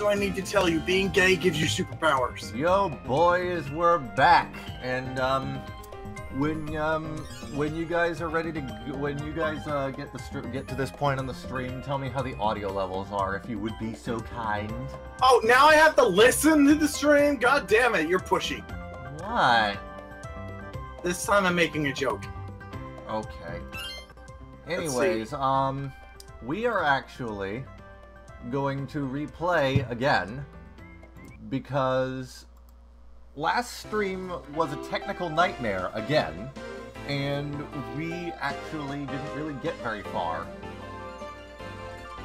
I need to tell you? Being gay gives you superpowers. Yo, boys, we're back, and when you guys are ready to, get to this point on the stream, tell me how the audio levels are, if you would be so kind. Oh, now I have to listen to the stream? God damn it, you're pushy. What? This time I'm making a joke. Okay. Anyways, we are actually going to replay again because last stream was a technical nightmare again, and we actually didn't really get very far.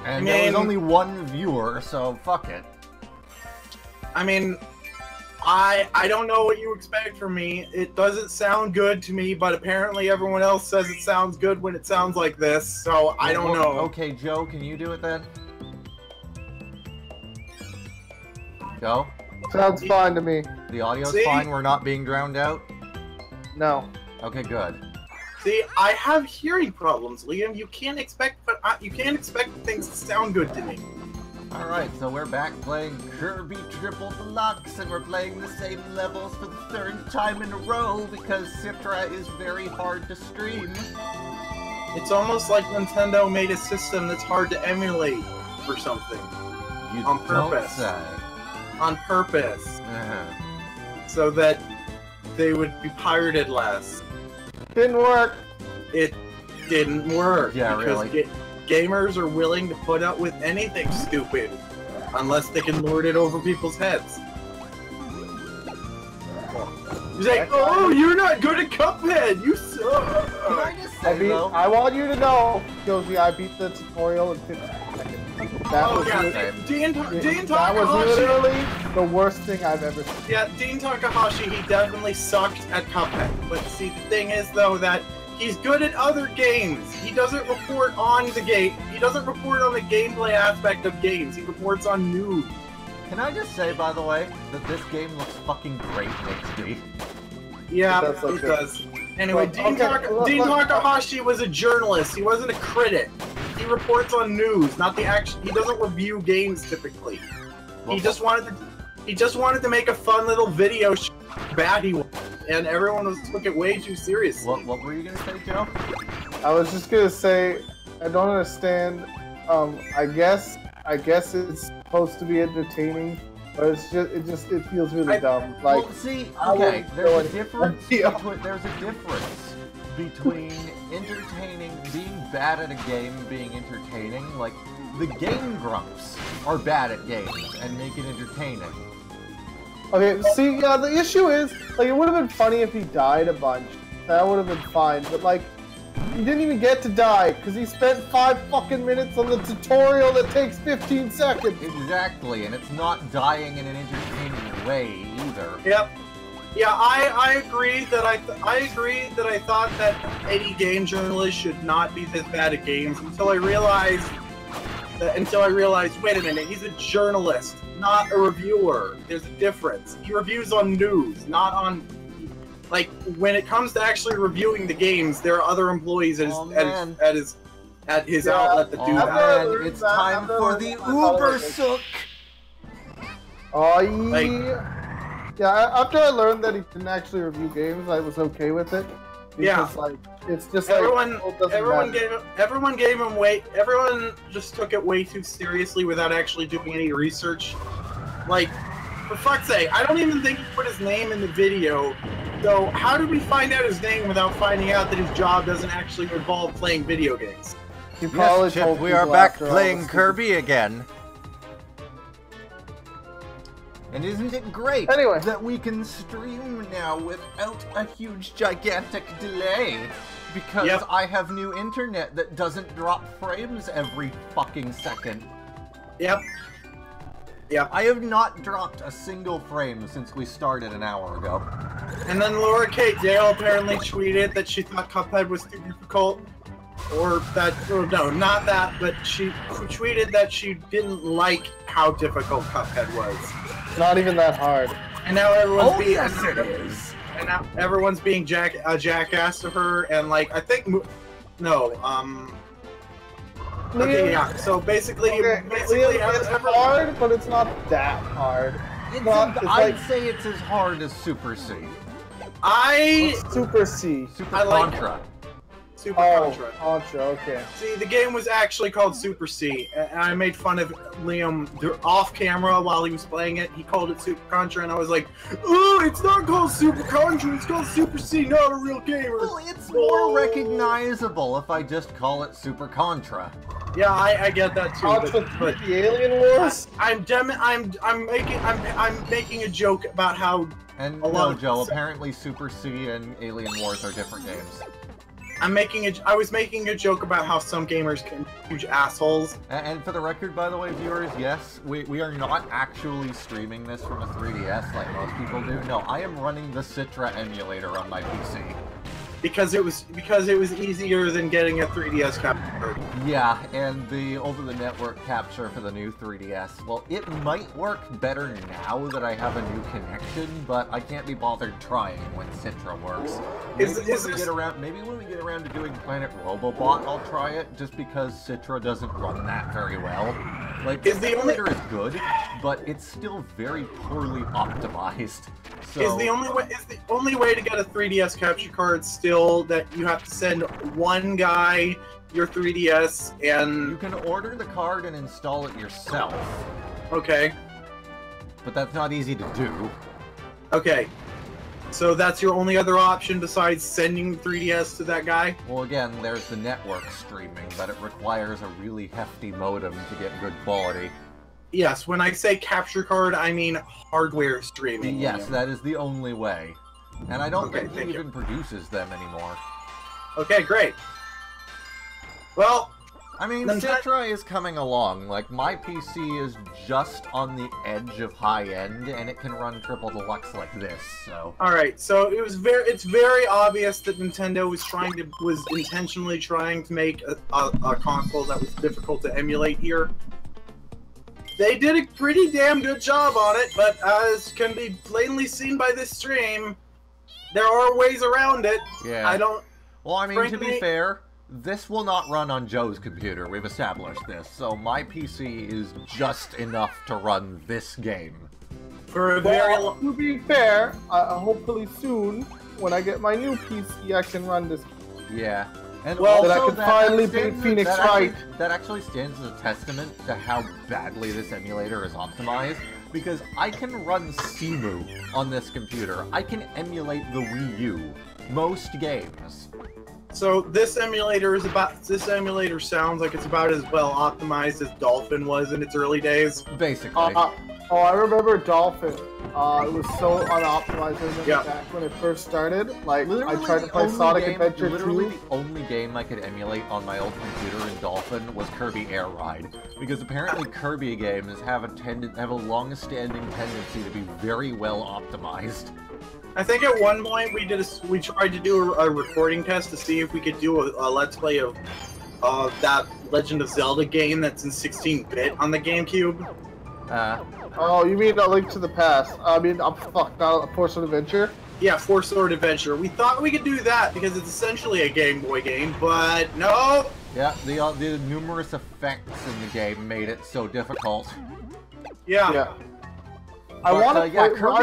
And there was only one viewer, so fuck it. I mean, I don't know what you expect from me. It doesn't sound good to me, but apparently everyone else says it sounds good when it sounds like this, so I don't know. Okay, Joe, can you do it then? Joe? Sounds fine to me. The audio's fine? We're not being drowned out? No. Okay, good. See, I have hearing problems, Liam. You can't expect things to sound good to me. Alright, so we're back playing Kirby Triple Deluxe, and we're playing the same levels for the third time in a row because Citra is very hard to stream. It's almost like Nintendo made a system that's hard to emulate or something. On purpose. Don't say. On purpose. So that they would be pirated less. Didn't work. It didn't work. Yeah, because really. Gamers are willing to put up with anything stupid, unless they can lord it over people's heads. He's like, oh, you're not good at Cuphead, you suck! Can I just say, I want you to know, Josie, I beat the tutorial in 15 seconds. That was literally the worst thing I've ever seen. Yeah, Dean Takahashi, he definitely sucked at Cuphead. But see, the thing is, though, that he's good at other games. He doesn't report on the game. He doesn't report on the gameplay aspect of games. He reports on news. Can I just say, by the way, that this game looks fucking great in HD? Yeah, it does. Anyway, Dean Takahashi was a journalist. He wasn't a critic. He reports on news, not the action. He doesn't review games typically. He just wanted to make a fun little video show how bad he was, and everyone took it way too seriously. What were you gonna say, Joe? I was just gonna say I don't understand. I guess it's supposed to be entertaining, but it feels really dumb. Like, well, see, okay, there's a difference between entertaining, being bad at a game, being entertaining. Like, the game grumps are bad at games and make it entertaining. Okay, see, the issue is, like, it would have been funny if he died a bunch. That would have been fine, but, like, he didn't even get to die, because he spent 5 fucking minutes on the tutorial that takes 15 seconds! Exactly, and it's not dying in an entertaining way, either. Yep. Yeah, I agree that I thought that any game journalist should not be this bad at games until I realized, wait a minute, he's a journalist, not a reviewer. There's a difference. He reviews on news, not on, like, when it comes to actually reviewing the games, there are other employees at his outlet that do that. Man, it's time for the Uber Sook! Oh, yeah. Yeah, after I learned that he didn't actually review games, I was okay with it. Because, like, it's just everyone just took it way too seriously without actually doing any research. Like, for fuck's sake, I don't even think he put his name in the video. So how did we find out his name without finding out that his job doesn't actually involve playing video games? He probably Chip, we are back playing Kirby again. And isn't it great that we can stream now without a huge, gigantic delay? Because I have new internet that doesn't drop frames every fucking second. Yep. Yep. I have not dropped a single frame since we started an hour ago. And then Laura Kate Dale apparently tweeted that she thought Cuphead was too difficult. Or no, not that, but she tweeted that she didn't like how difficult Cuphead was. Not even that hard. And now everyone's it is. And now everyone's being a jackass to her, and like I think Okay, yeah. So basically, it's hard, but it's not that hard. I'd say it's as hard as Super C. Super C. Super Contra. Super Contra. Contra, okay. See, the game was actually called Super C, and I made fun of Liam off camera while he was playing it. He called it Super Contra, and I was like, "Oh, it's not called Super Contra, it's called Super C, not a real gamer." Well, it's more recognizable if I just call it Super Contra. Yeah, I get that too. But the Alien Wars. I'm making a joke about how. And no, Joe. Apparently, Super C and Alien Wars are different games. I was making a joke about how some gamers can be huge assholes. And for the record, by the way, viewers, yes, we are not actually streaming this from a 3DS like most people do. No, I am running the Citra emulator on my PC. Because it was easier than getting a 3DS capture. Yeah, and the over-the-network capture for the new 3DS, well, it might work better now that I have a new connection, but I can't be bothered trying when Citra works. Maybe when we get around to doing Planet Robobot, I'll try it, just because Citra doesn't run that very well. Like, the emulator is good, but it's still very poorly optimized. So, is the only way to get a 3DS capture card still that you have to send one guy your 3DS and... You can order the card and install it yourself. Okay. But that's not easy to do. Okay. So that's your only other option besides sending 3DS to that guy? Well, again, there's the network streaming, but it requires a really hefty modem to get good quality. Yes, when I say capture card, I mean hardware streaming. Yes, that is the only way. And I don't think he even produces them anymore. Okay, great. Well... I mean, Citra is coming along. Like, my PC is just on the edge of high-end, and it can run triple deluxe like this, so... Alright, so it's very obvious that Nintendo was intentionally trying to make a console that was difficult to emulate here. They did a pretty damn good job on it, but as can be plainly seen by this stream, there are ways around it. Yeah. Well, I mean, to be fair, this will not run on Joe's computer. We've established this. So my PC is just enough to run this game. To be fair, hopefully soon, when I get my new PC, I can run this. Yeah. And that I can finally beat Phoenix Wright. That actually stands as a testament to how badly this emulator is optimized, because I can run Simu on this computer. I can emulate the Wii U. Most games. So this emulator sounds like it's about as well optimized as Dolphin was in its early days. Basically. I remember Dolphin. It was so unoptimized back when it first started. Like, literally I tried to play Sonic Adventure 2. Literally the only game I could emulate on my old computer in Dolphin was Kirby Air Ride. Because apparently Kirby games have a long-standing tendency to be very well optimized. I think at one point we tried to do a recording test to see if we could do a Let's Play of that Legend of Zelda game that's in 16-bit on the GameCube. Oh, you mean A Link to the Past? I mean, not Force Sword Adventure? Yeah, Force Sword Adventure. We thought we could do that because it's essentially a Game Boy game, but no! Yeah, the numerous effects in the game made it so difficult. Yeah. I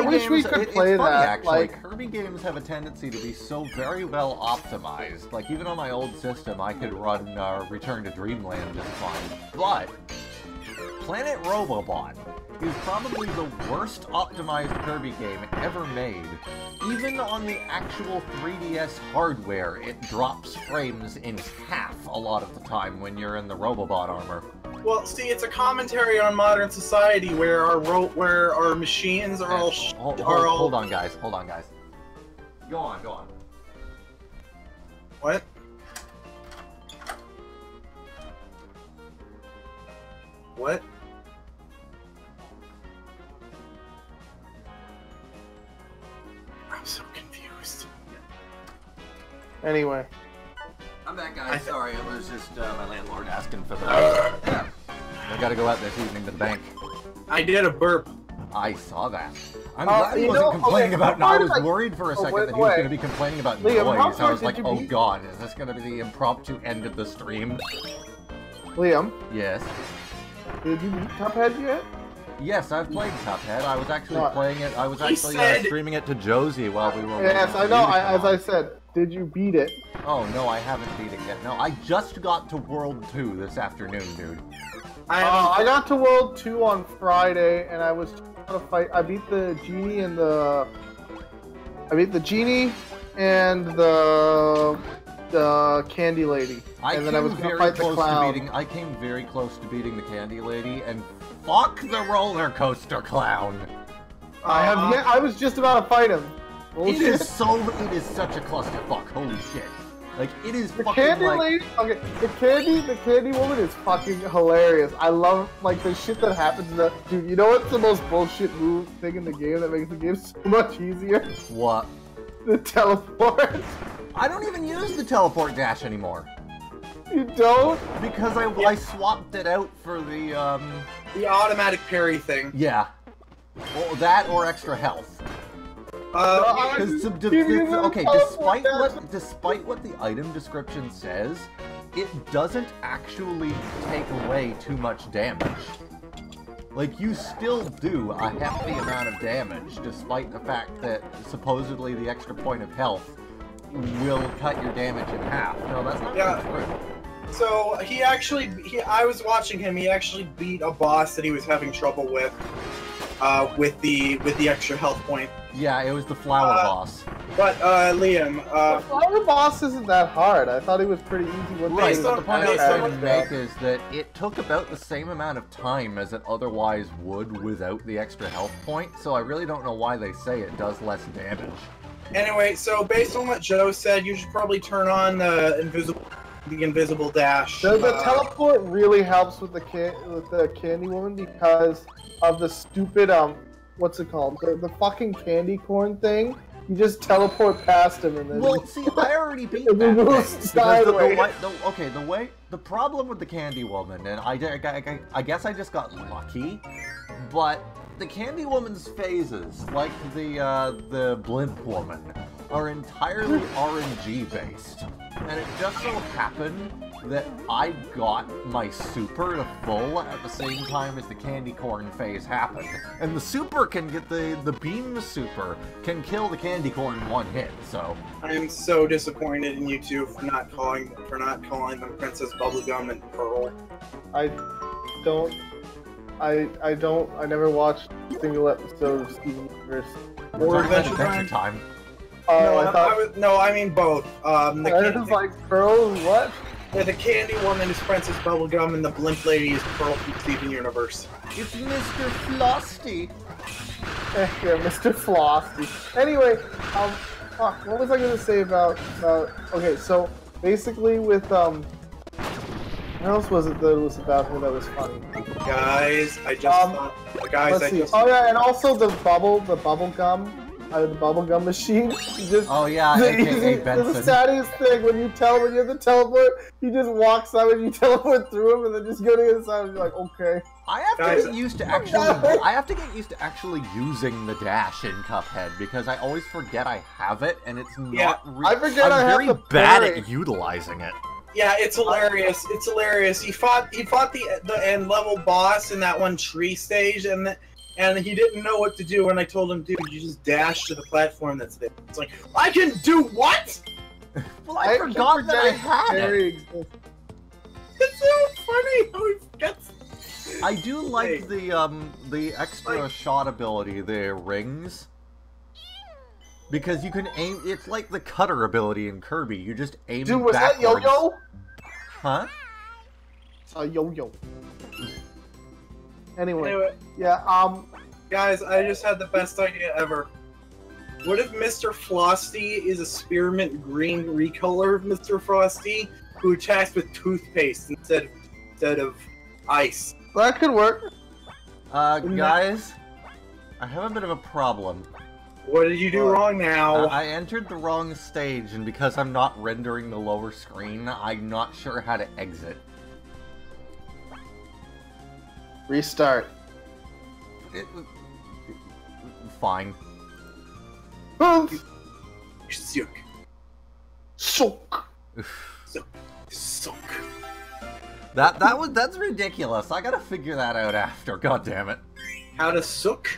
wish we could play funny, that. Actually, like, Kirby games have a tendency to be so very well optimized. Like, even on my old system, I could run Return to Dreamland just fine. But Planet Robobot is probably the worst optimized Kirby game ever made. Even on the actual 3DS hardware, it drops frames in half a lot of the time when you're in the Robobot armor. Well, see, it's a commentary on modern society where our machines are all... Hold on, guys. Hold on, guys. Go on. What? What? I'm so confused. Anyway. I'm back, guys. Sorry, it was just my landlord asking for the... I gotta go out this evening to the bank. I did a burp. I saw that. I'm glad he wasn't complaining about it. I was worried for a second that he was going to be complaining about noise. I was like, oh god, is this going to be the impromptu end of the stream? Liam. Yes. Did you beat Cuphead yet? Yes, I've played Cuphead. I was actually playing it. I was actually streaming it to Josie while we were. Yes, I know. As I said, did you beat it? Oh no, I haven't beat it yet. No, I just got to World 2 this afternoon, dude. I got to World 2 on Friday, and I was trying to fight. I beat the genie and the. I beat the genie and the candy lady, and then I was gonna fight the clown. I came very close to beating the candy lady, and fuck the roller coaster clown. I was just about to fight him. It is such a clusterfuck. Holy shit! Like it is the fucking candy lady. Okay, the candy woman is fucking hilarious. I love like the shit that happens to that dude. You know what's the most bullshit move thing in the game that makes the game so much easier? What? The teleport. I don't even use the teleport dash anymore. You don't? Because I swapped it out for the automatic parry thing. Yeah. Well, that or extra health. Okay, despite what the item description says, it doesn't actually take away too much damage. Like, you still do a hefty amount of damage, despite the fact that supposedly the extra point of health will cut your damage in half. No, that's not true. So, I was watching him, he actually beat a boss that he was having trouble with the extra health point. Yeah, it was the flower boss. But, Liam, the flower boss isn't that hard. I thought he was pretty easy. Right, but the point I was trying to make is that it took about the same amount of time as it otherwise would without the extra health point, so I really don't know why they say it does less damage. Anyway, so based on what Joe said, you should probably turn on the invisible dash. The teleport really helps with the candy woman because of the stupid what's it called? The fucking candy corn thing. You just teleport past him and then. Well, see, I already beat that. The problem with the candy woman, and I guess I just got lucky, but the candy woman's phases, like the blimp woman, are entirely RNG based, and it just so happened that I got my super to full at the same time as the candy corn phase happened, and the super can get the beam super can kill the candy corn in one hit. So I am so disappointed in you two for not calling them Princess Bubblegum and Pearl. I never watched a single episode of Steven Universe. Or Adventure Time. I mean both. I was like, Pearl, what? Yeah, the candy woman is Princess Bubblegum and the blimp lady is Pearl from Steven Universe. It's Mr. Flosty. Yeah, Mr. Flosty. Anyway, fuck, what was I gonna say about okay, so basically with what else was it that was about her that was funny? Guys, let's see. Oh yeah, and also the bubble gum machine. Oh yeah, aka Benson. The saddest thing when you have to teleport, he just walks up and you teleport through him, and then just go to the other side and you're like, okay. I have to get used to actually using the dash in Cuphead because I always forget I have it, and it's not. I forget I'm very bad at utilizing it. Yeah, it's hilarious. It's hilarious. He fought the end level boss in that one tree stage, and he didn't know what to do. And I told him, dude, you just dash to the platform that's there. It's like, I can do what? Well, I forgot that I had it. It's so funny how he forgets. I do like the extra shot ability, the rings. Because you can aim, it's like the cutter ability in Kirby, you just aim backwards. Dude, was that yo-yo? Huh? It's a yo-yo. Anyway, yeah, guys, I just had the best idea ever. What if Mr. Frosty is a spearmint green recolor of Mr. Frosty who attacks with toothpaste instead of ice? That could work. Guys, I have a bit of a problem. What did you do wrong now? I entered the wrong stage, and because I'm not rendering the lower screen, I'm not sure how to exit. Restart. Fine. Soak. Soak. Soak. That's ridiculous. I gotta figure that out after. God damn it. How to sook?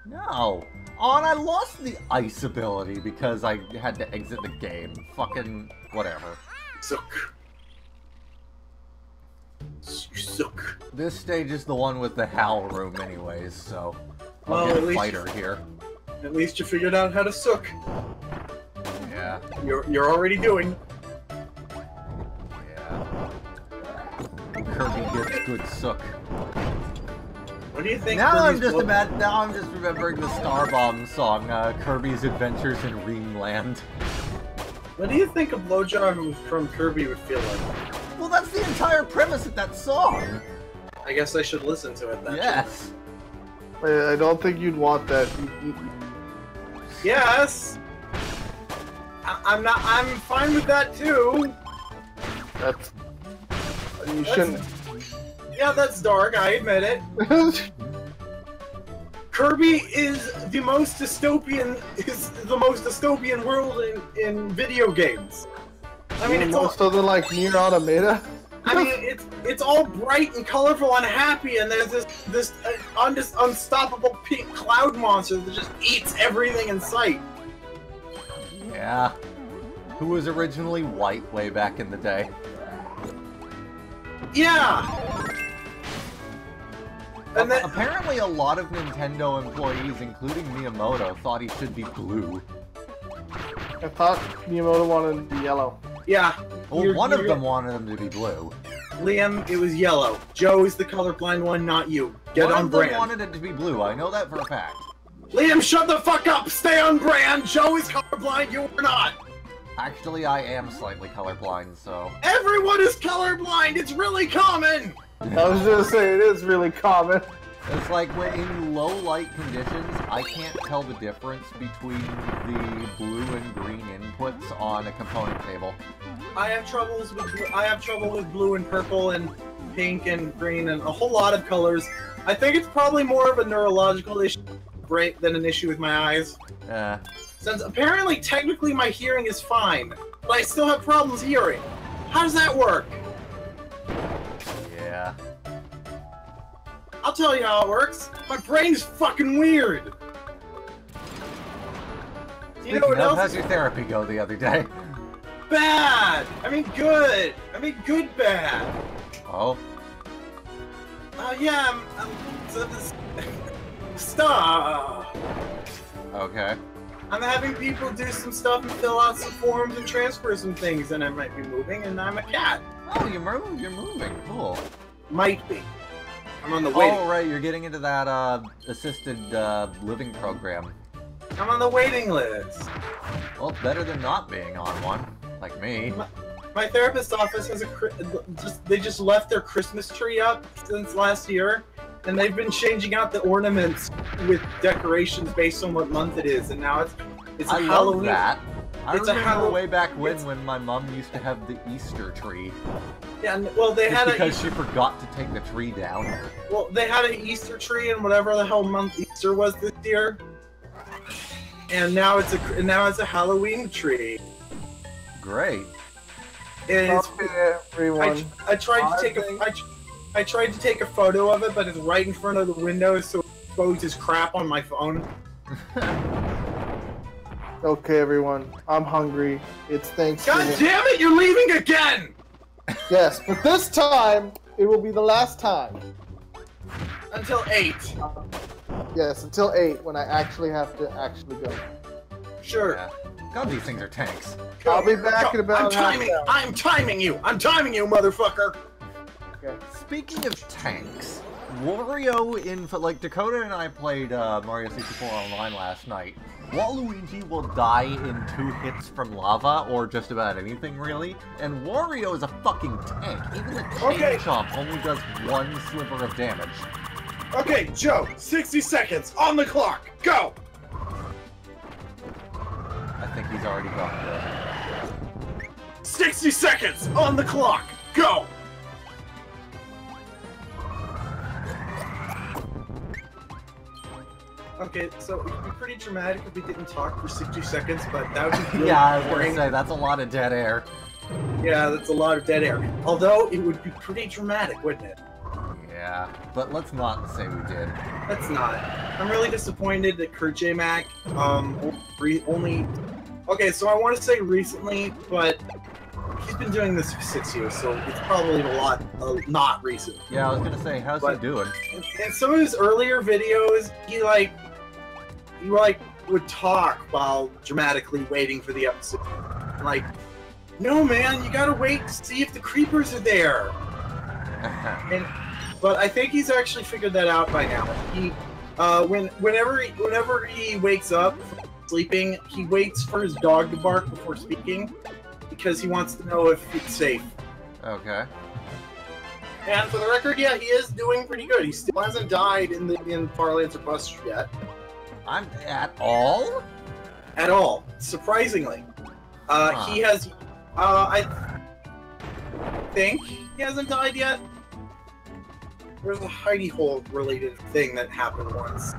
No. Oh, and I lost the ice ability because I had to exit the game. Fucking whatever. Sook. Sook. This stage is the one with the Howl room anyways, so I'll get a fighter here. At least you figured out how to sook. Yeah. You're already doing. Yeah. Kirby gets good sook. What do you think? Now I'm just remembering the Starbomb song, Kirby's Adventures in Dreamland. What do you think a blowjob from Kirby would feel like? Well, that's the entire premise of that song. I guess I should listen to it then. Yes. I don't think you'd want that. Yes. I'm fine with that too. That's. You shouldn't. Yeah, that's dark. I admit it. Kirby is the most dystopian. Is the most dystopian world in video games. I mean, it's most other like Nier Automata. I mean, it's all bright and colorful and happy, and there's this unstoppable pink cloud monster that just eats everything in sight. Yeah. Who was originally white way back in the day? Yeah. And then, apparently a lot of Nintendo employees, including Miyamoto, thought he should be blue. I thought Miyamoto wanted him to be yellow. Yeah. Well, one of them wanted him to be blue. Liam, it was yellow. Joe is the colorblind one, not you. Get on brand. One of them wanted it to be blue. I know that for a fact. Liam, shut the fuck up! Stay on brand! Joe is colorblind, you are not! Actually, I am slightly colorblind, so... Everyone is colorblind! It's really common! I was gonna say, it is really common. It's like when in low light conditions, I can't tell the difference between the blue and green inputs on a component table. I have trouble with blue and purple and pink and green and a whole lot of colors. I think it's probably more of a neurological issue than an issue with my eyes. Since apparently, technically, my hearing is fine, but I still have problems hearing. How does that work? Yeah. I'll tell you how it works. My brain's fucking weird. You know what else? How's your therapy go the other day? Bad. I mean good. I mean good bad. Oh. Yeah. Stop. Okay. I'm having people do some stuff and fill out some forms and transfer some things, and I might be moving, and I'm a cat. Oh, you're moving. Cool. Might be. I'm on the waiting. Oh, right, you're getting into that assisted living program. I'm on the waiting list. Well, it's better than not being on one, like me. My therapist's office has they just left their Christmas tree up since last year, and they've been changing out the ornaments with decorations based on what month it is, and now it's a Halloween. Love that. I remember way back when my mom used to have the Easter tree. Yeah, well, they had because she forgot to take the tree down. Well, they had an Easter tree in whatever the hell month Easter was this year, and now it's a Halloween tree. Great. And it's, everyone. I tried to take a photo of it, but it's right in front of the window, so it exposes crap on my phone. Okay, everyone. I'm hungry. It's Thanksgiving. God damn it! You're leaving again. Yes, but this time it will be the last time. Until 8. Yes, until 8 when I actually have to go. Sure. Yeah. God, these things are tanks. I'll be back in about I'm timing you, motherfucker. Okay. Speaking of tanks, Wario like Dakota and I played Mario 64 online last night. Waluigi will die in 2 hits from lava, or just about anything really, and Wario is a fucking tank. Even the chain chomp only does 1 sliver of damage. Okay, Joe, 60 seconds on the clock, go! I think he's already gone good. 60 seconds on the clock, go! Okay, so it would be pretty dramatic if we didn't talk for 60 seconds, but that would be really yeah, I was boring. gonna say, that's a lot of dead air. Yeah, that's a lot of dead air. Although, it would be pretty dramatic, wouldn't it? Yeah, but let's not say we did. Let's not. I'm really disappointed that Kirby only... Okay, so I want to say recently, but he's been doing this for 6 years, so it's probably a lot not recent. Yeah, I was gonna say, how's he doing? In some of his earlier videos, he would talk while dramatically waiting for the episode. Like, no man, you gotta wait to see if the creepers are there. But I think he's actually figured that out by now. He, whenever he wakes up from sleeping, he waits for his dog to bark before speaking, because he wants to know if it's safe. Okay. And for the record, yeah, he is doing pretty good. He still hasn't died in Farlands or Bust yet. At all? At all, surprisingly. He has, I think he hasn't died yet. There's a hidey hole related thing that happened once.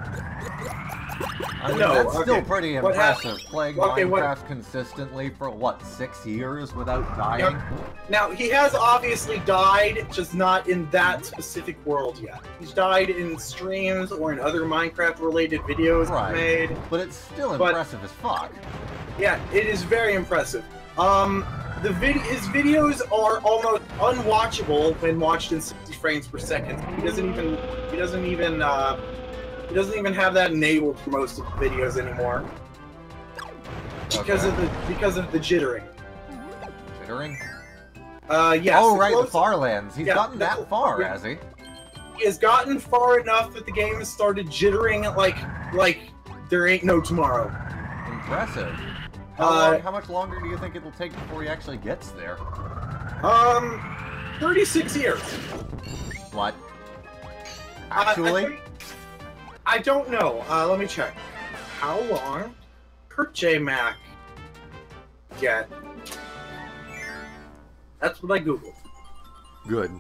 I mean, that's still pretty impressive. Playing Minecraft consistently for, what, 6 years without dying? Yep. Now, he has obviously died, just not in that specific world yet. He's died in streams or in other Minecraft-related videos he's made. But it's still impressive as fuck. Yeah, it is very impressive. His videos are almost unwatchable when watched in 60 frames per second. He doesn't even have that enabled for most of the videos anymore. Because of the jittering. Jittering? Yes. Oh right, the Farlands. He's gotten that far, has he? He has gotten far enough that the game has started jittering like there ain't no tomorrow. Impressive. How much longer do you think it'll take before he actually gets there? 36 years. What? Actually? I don't know. Let me check. How long Kirby get? That's what I googled. Good.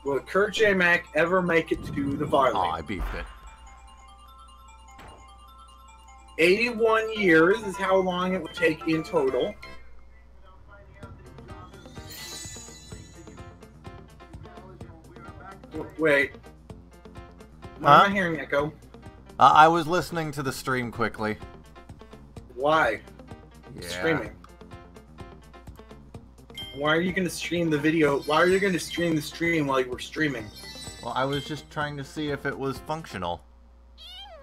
Will Kirby ever make it to the Farlands? Oh, I beefed it. 81 years is how long it would take in total. Wait. Why am I hearing echo? I was listening to the stream quickly. Why? Yeah. Streaming. Why are you going to stream the video? Why are you going to stream the stream while you were streaming? Well, I was just trying to see if it was functional.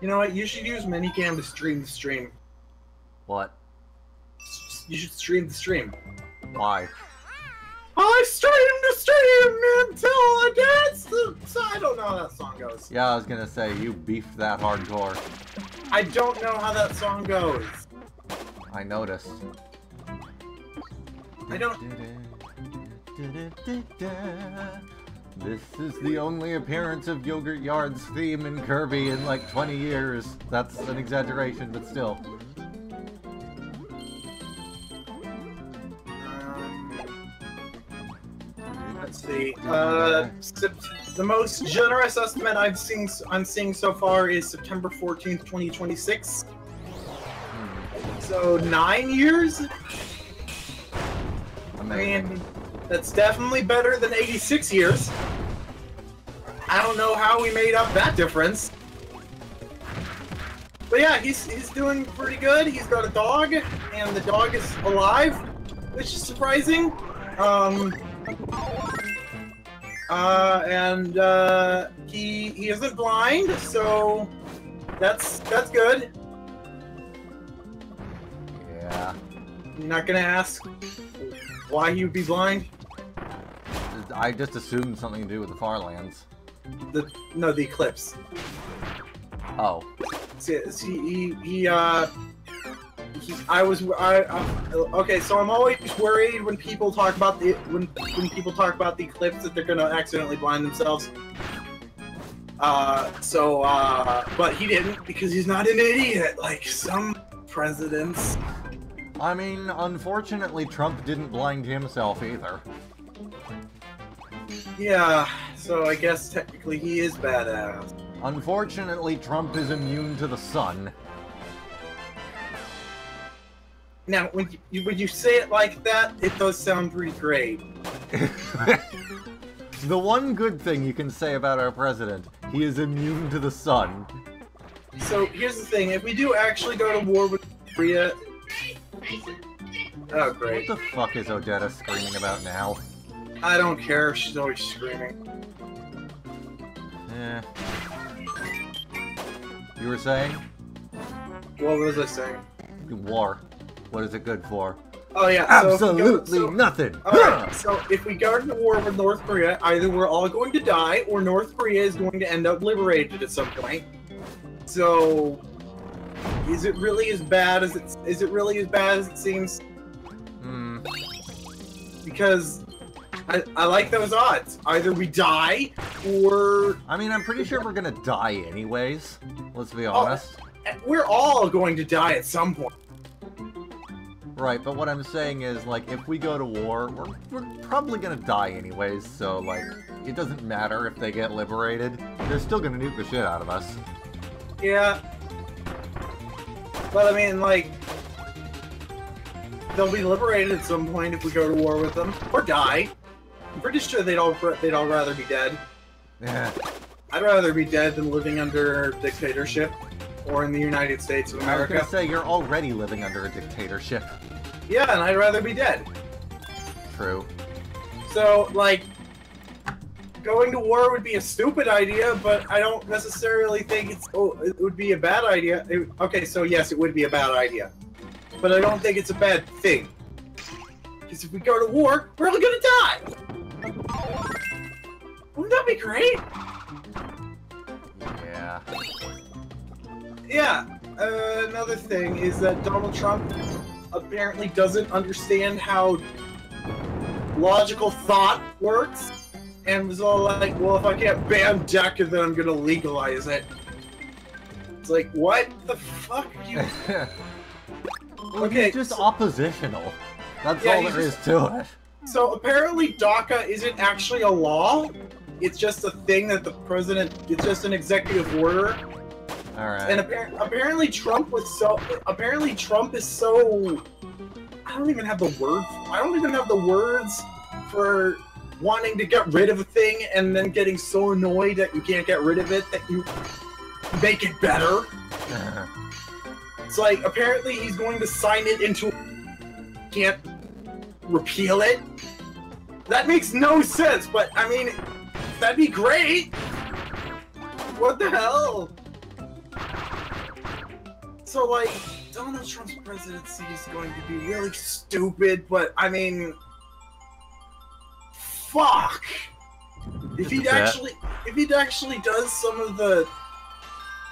You know what? You should use Minicam to stream the stream. What? You should stream the stream. Why? I stream the stream until I dance the... I don't know how that song goes. Yeah, I was gonna say, you beefed that hardcore. I don't know how that song goes. I noticed. I don't... This is the only appearance of Yogurt Yard's theme in Kirby in like 20 years. That's an exaggeration, but still. Let's see. The most generous estimate I'm seeing so far is September 14th, 2026. So 9 years. Amazing. I mean, that's definitely better than 86 years. I don't know how we made up that difference. But yeah, he's doing pretty good. He's got a dog, and the dog is alive, which is surprising. He isn't blind, so that's good. Yeah. You're not gonna ask why he would be blind? I just assumed something to do with the Farlands. No, the eclipse. Oh. Okay, so I'm always worried when people talk about the people talk about the eclipse that they're gonna accidentally blind themselves. But he didn't, because he's not an idiot like some presidents. I mean, unfortunately, Trump didn't blind himself either. Yeah, so I guess technically he is badass. Unfortunately, Trump is immune to the sun. Now, when you say it like that, it does sound pretty great. The one good thing you can say about our president, he is immune to the sun. So, here's the thing, if we do actually go to war with Korea... Oh, great. What the fuck is Odetta screaming about now? I don't care, she's always screaming. Eh. You were saying? What was I saying? War. What is it good for? Oh yeah, absolutely nothing. Alright, so if we go to war with North Korea, either we're all going to die, or North Korea is going to end up liberated at some point. So, is it really as bad as it seems? Because I like those odds. Either we die, or... I mean, I'm pretty sure we're gonna die anyways. Let's be honest. We're all going to die at some point. Right, but what I'm saying is, like, if we go to war, we're probably gonna die anyways, so, like, it doesn't matter if they get liberated. They're still gonna nuke the shit out of us. Yeah. But, I mean, like... They'll be liberated at some point if we go to war with them. Or die. I'm pretty sure they'd all rather be dead. Yeah. I'd rather be dead than living under dictatorship. Or in the United States of America. I was gonna say, you're already living under a dictatorship. Yeah, and I'd rather be dead. True. So, like, going to war would be a stupid idea, but I don't necessarily think it would be a bad idea. Okay, so yes, it would be a bad idea. But I don't think it's a bad thing. Because if we go to war, we're all gonna die! Wouldn't that be great? Yeah. Yeah, another thing is that Donald Trump apparently doesn't understand how logical thought works, and was all like, well, if I can't ban DECA, then I'm gonna legalize it. It's like, what the fuck are you... Well, okay, he's just oppositional. That's all there is to it. So apparently DACA isn't actually a law. It's just a thing that the president... It's just an executive order. Alright. And apparently Trump was so... Apparently Trump is so... I don't even have the word... I don't even have the words for wanting to get rid of a thing and then getting so annoyed that you can't get rid of it that you make it better. It's like, apparently he's going to sign it into... Can't repeal it. That makes no sense, but I mean, that'd be great. What the hell? So, like, Donald Trump's presidency is going to be really stupid, but I mean, fuck. If he'd actually does some of the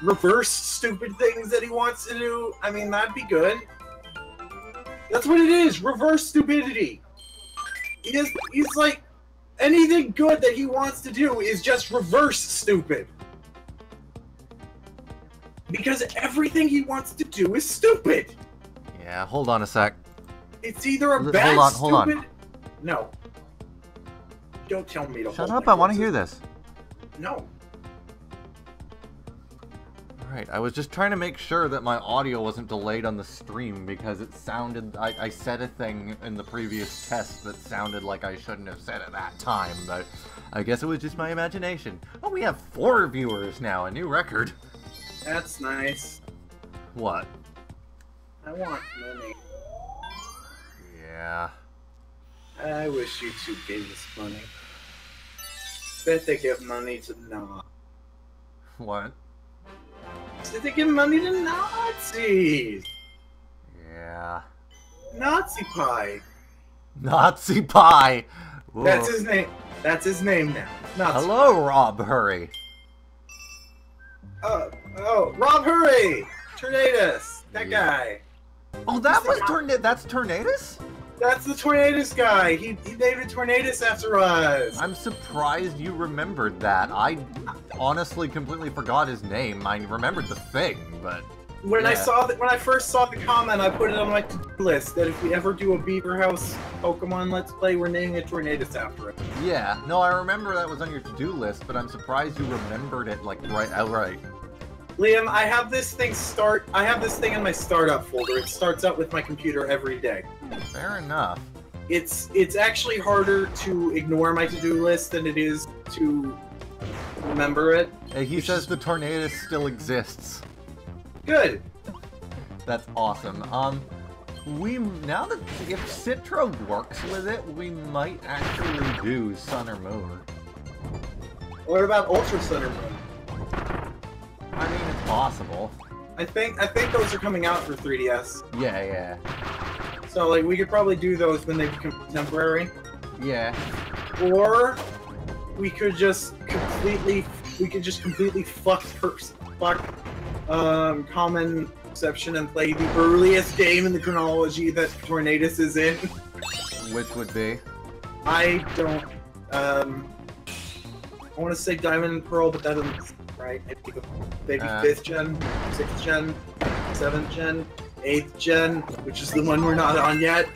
reverse stupid things that he wants to do, I mean, that'd be good. That's what it is, reverse stupidity. He's like, anything good that he wants to do is just reverse stupid. Because everything he wants to do is stupid. Yeah, hold on a sec. It's either a bad hold on. No. Don't tell me to Shut up, I want to hear this. No. Alright, I was just trying to make sure that my audio wasn't delayed on the stream because it sounded... I said a thing in the previous test that sounded like I shouldn't have said at that time, but I guess it was just my imagination. Oh, we have 4 viewers now, a new record. That's nice. What? I want money. Yeah. I wish you two gave us money. Bet they give money to Nazis. What? They give money to Nazis. Yeah. Nazi pie. Nazi pie. Ooh. That's his name. That's his name now. Nazi Hello, pie. Rob Hurry. Oh, Rob Hurry. Tornadus. That guy. Oh, that was That's Tornadus? That's the Tornadus guy. He named it Tornadus after us. I'm surprised you remembered that. I honestly completely forgot his name. I remembered the thing, but when I first saw the comment, I put it on my to-do list that if we ever do a Beaverhouse Pokemon Let's Play, we're naming it Tornadus after it. Yeah, no, I remember that was on your to-do list, but I'm surprised you remembered it like right outright. Liam, I have this thing in my startup folder. It starts out with my computer every day. Fair enough. It's actually harder to ignore my to-do list than it is to remember it. Hey, he says the tornado still exists. Good. That's awesome. Now that if Citra works with it, we might actually do Sun or Moon. What about Ultra Sun or Moon? I mean, it's possible. I think those are coming out for 3DS. Yeah. So like we could probably do those when they become contemporary. Yeah. Or we could just completely fuck Common Perception and play the earliest game in the chronology that Tornadus is in. Which would be? I don't. I want to say Diamond and Pearl, but that doesn't. Right? Maybe 5th gen, 6th gen, 7th gen, 8th gen, which is the one we're not on yet.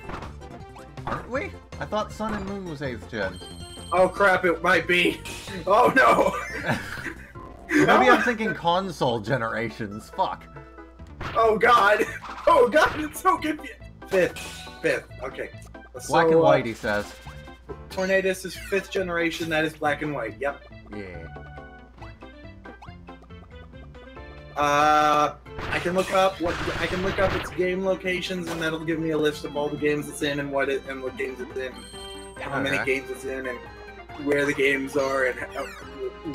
Aren't we? I thought Sun and Moon was 8th gen. Oh crap, it might be. Oh no! Maybe I'm thinking console generations. Fuck. Oh god! Oh god, it's so confusing. 5th. Okay. Black and white, he says. Tornadus is 5th generation. That is black and white. Yep. Yeah. I can look up its game locations, and that'll give me a list of all the games it's in and what games it's in, how many games it's in, and where the games are, and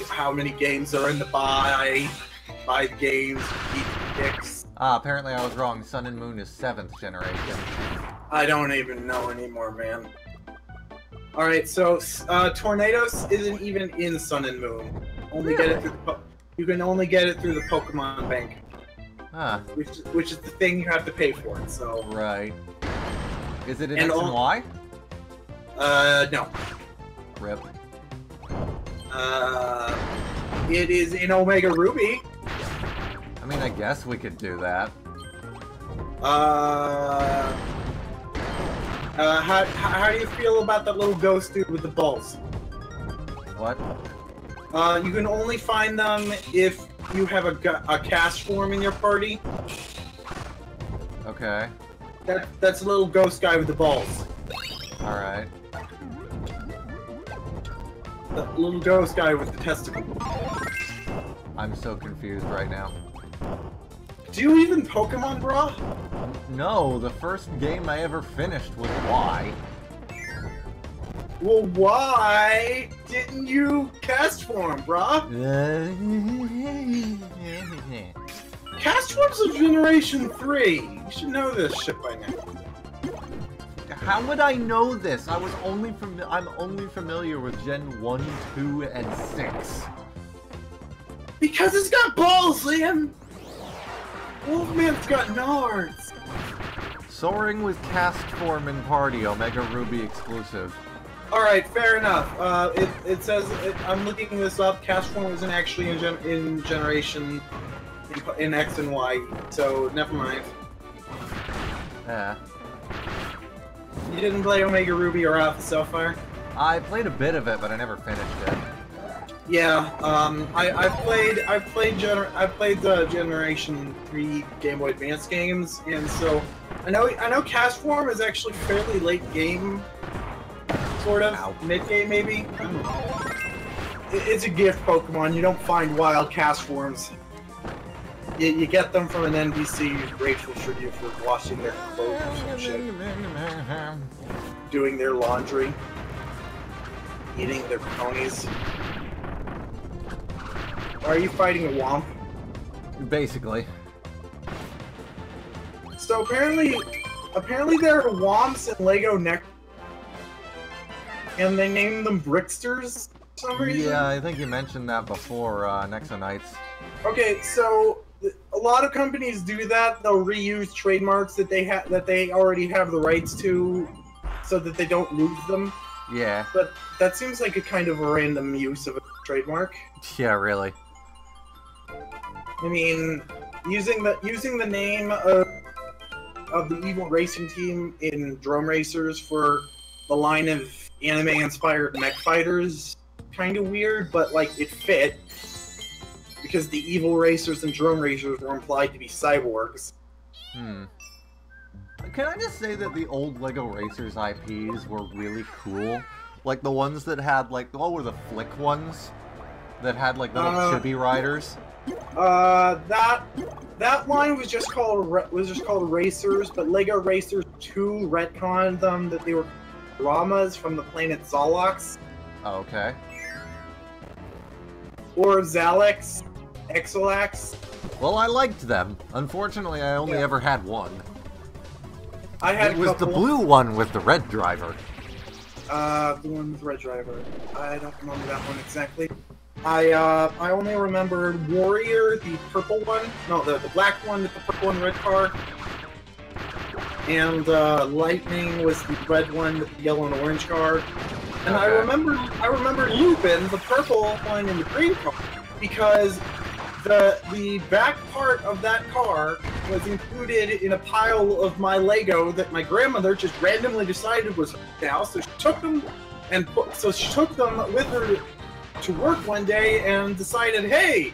how many games are in the buy games, each picks. Apparently I was wrong. Sun and Moon is 7th generation. I don't even know anymore, man. Alright, so, Tornados isn't even in Sun and Moon. You can only get it through the Pokemon Bank. Huh. Which is the thing you have to pay for, so... Right. Is it in X and Y? No. Rip. It is in Omega Ruby. I mean, I guess we could do that. How do you feel about that little ghost dude with the balls? What? You can only find them if you have a cast form in your party. Okay. That's a little ghost guy with the balls. Alright. The little ghost guy with the testicle. I'm so confused right now. Do you even Pokemon, bro? No, the first game I ever finished was Y. Well, why didn't you cast form, brah? Cast form's of Generation 3. You should know this shit by now. How would I know this? I'm only familiar with Gen 1, 2, and 6. Because it's got balls, Liam! Wolfman's got nards! Soaring with cast form in party, Omega Ruby exclusive. Alright, fair enough. It says, I'm looking this up, cast form wasn't actually in Generation, in X and Y, so never mind. Yeah. You didn't play Omega Ruby or Alpha Sapphire? I played a bit of it, but I never finished it. Yeah, I've played the Generation 3 Game Boy Advance games, and so I know cast form is actually fairly late game. Sort of. Mid-game, maybe? I don't know. It's a gift Pokemon. You don't find wild cast forms. You get them from an NPC who's grateful for you for washing their clothes and shit. Doing their laundry. Eating their ponies. Are you fighting a Womp? Basically. So apparently there are Womps in Lego Neck. And they named them Bricksters for some reason? Yeah, I think you mentioned that before, Nexonites. Okay, so a lot of companies do that. They'll reuse trademarks that they already have the rights to, so that they don't lose them. Yeah. But that seems like a kind of a random use of a trademark. Yeah, really. I mean, using the name of the evil racing team in Drone Racers for the line of anime-inspired mech fighters, kind of weird, but like it fit because the evil racers and drone racers were implied to be cyborgs. Hmm. Can I just say that the old LEGO Racers IPs were really cool? Like the ones that had, like, what were the flick ones? That had, like, little chibi riders? That line was just called Racers, but LEGO Racers 2 retconned them that they were Ramas from the planet Zolox. Oh, okay. Or Zalax, Exalax. Well, I liked them. Unfortunately, I only ever had one. I had it was the blue one with the red driver. The one with the red driver. I don't remember that one exactly. I only remembered Warrior, the purple one. No, the black one with the purple and red car. And Lightning was the red one with the yellow and orange car. And okay. I remember Lupin, the purple one and the green car, because the back part of that car was included in a pile of my Lego that my grandmother just randomly decided was her house. So she took them with her to work one day and decided, hey,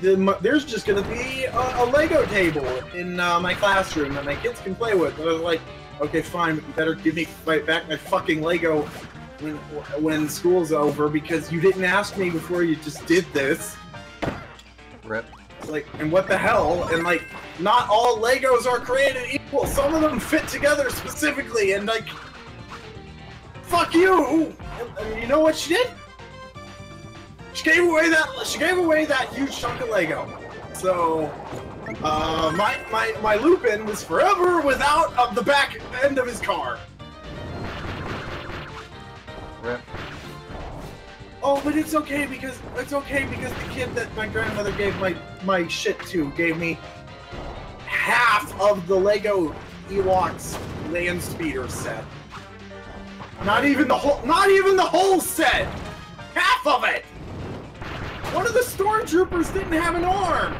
there's just going to be a Lego table in my classroom that my kids can play with. And I was like, okay, fine, but you better give me back my fucking Lego when school's over, because you didn't ask me before you just did this. Rip. Like, and what the hell? And like, not all Legos are created equal. Some of them fit together specifically, and like, fuck you! And you know what she did? She gave away that huge chunk of Lego. So, my Lupin was forever without the back end of his car. Rip. Oh, but it's okay because the kid that my grandmother gave my shit to gave me half of the Lego Ewoks land speeder set. Not even the whole set. Half of it. One of the stormtroopers didn't have an arm.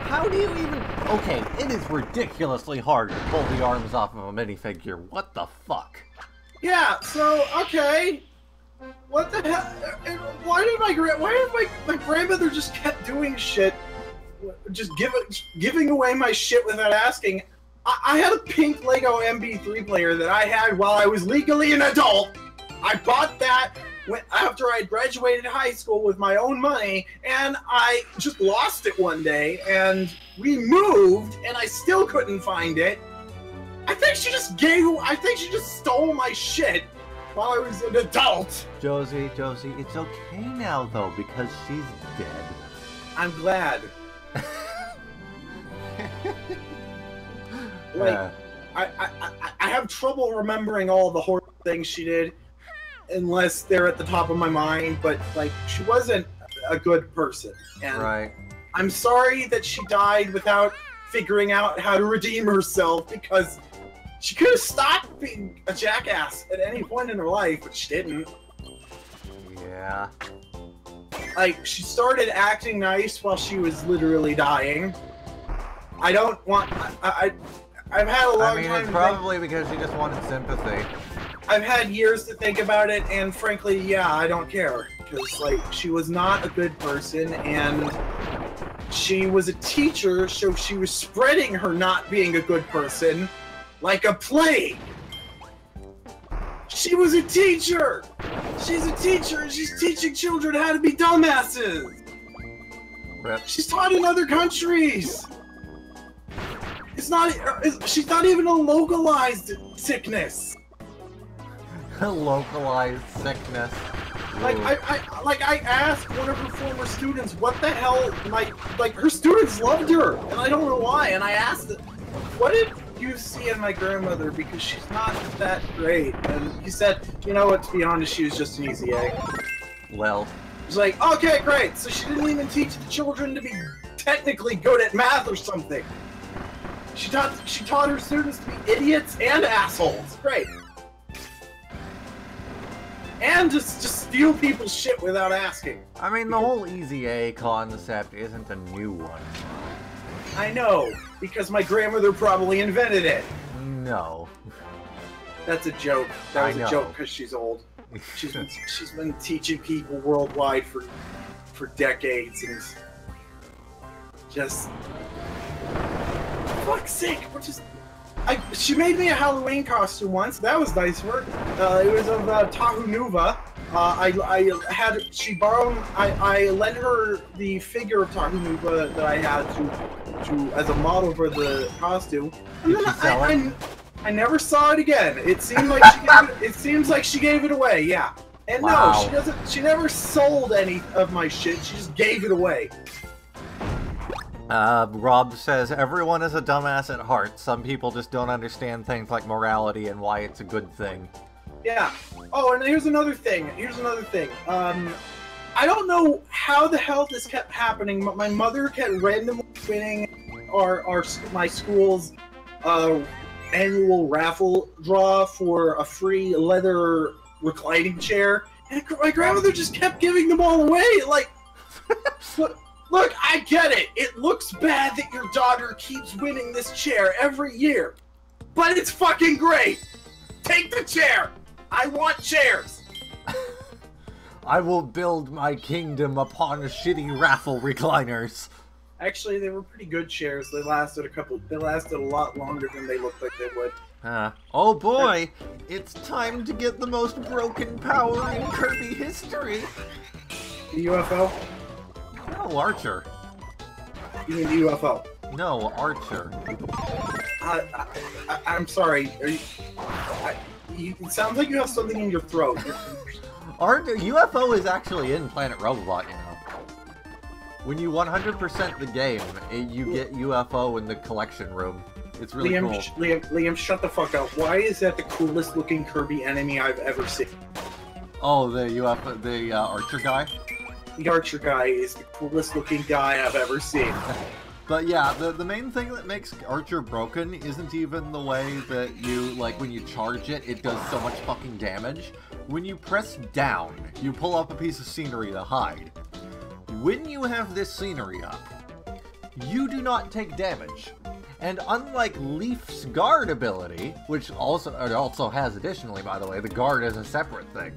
How do you even? Okay, it is ridiculously hard to pull the arms off of a minifigure. What the fuck? Yeah. So okay. What the hell? Why did my grandmother just kept doing shit, just giving away my shit without asking? I had a pink Lego MB3 player that I had while I was legally an adult. I bought that after I graduated high school with my own money, and I just lost it one day, and we moved, and I still couldn't find it. I think she just stole my shit while I was an adult. Josie, it's okay now though, because she's dead. I'm glad. Like, I have trouble remembering all the horrible things she did, unless they're at the top of my mind, but like, she wasn't a good person. And right. I'm sorry that she died without figuring out how to redeem herself, because she could have stopped being a jackass at any point in her life, but she didn't. Yeah. Like, she started acting nice while she was literally dying. I don't want... I've had a long time... I mean, it's probably because she just wanted sympathy. I've had years to think about it, and frankly, yeah, I don't care. Because, like, she was not a good person, and she was a teacher, so she was spreading her not being a good person like a plague. She was a teacher! She's a teacher, and she's teaching children how to be dumbasses! Rip. She's taught in other countries! She's not even a localized sickness! A localized sickness. Like, I asked one of her former students, what the hell, like, her students loved her, and I don't know why, and I asked them, what did you see in my grandmother, because she's not that great? And he said, you know what, to be honest, she was just an easy egg. Well. He's like, okay, great, so she didn't even teach the children to be technically good at math or something. She taught her students to be idiots and assholes. Great. And just steal people's shit without asking. I mean, the whole easy A concept isn't a new one. I know, because my grandmother probably invented it. No. That's a joke. That was a joke because she's old. She's been teaching people worldwide for decades, and Just... For fuck's sake, she made me a Halloween costume once. That was nice of her. It was of Tahu Nuva. She borrowed. I lent her the figure of Tahu Nuva that I had to as a model for the costume. And then I never saw it again. It seemed like it seems like she gave it away. Yeah. And wow. No, she doesn't. She never sold any of my shit. She just gave it away. Rob says, everyone is a dumbass at heart. Some people just don't understand things like morality and why it's a good thing. Yeah. Oh, and here's another thing. I don't know how the hell this kept happening. My mother kept randomly winning my school's annual raffle draw for a free leather reclining chair. And my grandmother just kept giving them all away. Like, Look, I get it. It looks bad that your daughter keeps winning this chair every year. But it's fucking great. Take the chair. I want chairs. I will build my kingdom upon shitty raffle recliners. Actually, they were pretty good chairs. They lasted a lot longer than they looked like they would. Oh boy, it's time to get the most broken power in Kirby history. The UFO? No, Archer. You mean the UFO? No, Archer. I'm sorry. It sounds like you have something in your throat. UFO is actually in Planet Robobot, you know. When you 100% the game, you get UFO in the collection room. It's really cool. Liam, shut the fuck up. Why is that the coolest looking Kirby enemy I've ever seen? Oh, the UFO, the Archer guy? The Archer guy is the coolest looking guy I've ever seen. But yeah, the main thing that makes Archer broken isn't even the way that you, like, when you charge it, it does so much fucking damage. When you press down, you pull up a piece of scenery to hide. When you have this scenery up, you do not take damage. And unlike Leaf's guard ability, which also has additionally, by the way, the guard is a separate thing,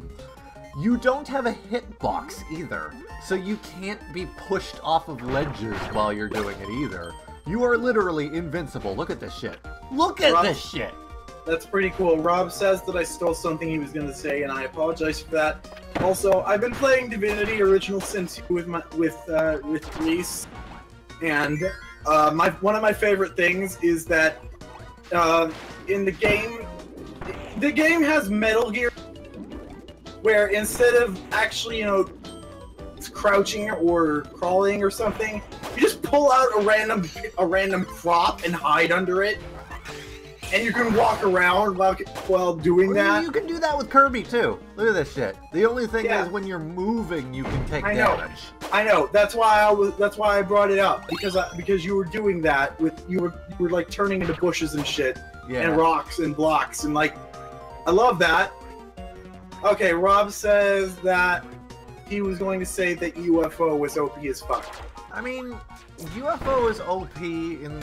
you don't have a hitbox either, so you can't be pushed off of ledges while you're doing it either. You are literally invincible. Look at this shit. Look at this shit! That's pretty cool. Rob says that I stole something he was going to say, and I apologize for that. Also, I've been playing Divinity Original Sin 2 with Reese, and one of my favorite things is that in the game has Metal Gear, where instead of actually, crouching or crawling or something, you just pull out a random prop and hide under it, and you can walk around while doing that. You can do that with Kirby too. Look at this shit. The only thing is when you're moving, you can take damage. I know. That's why I brought it up, because you were doing that you were like turning into bushes and shit, and rocks and blocks, and like, I love that. Okay, Rob says that he was going to say that UFO was OP as fuck. I mean, UFO is OP in...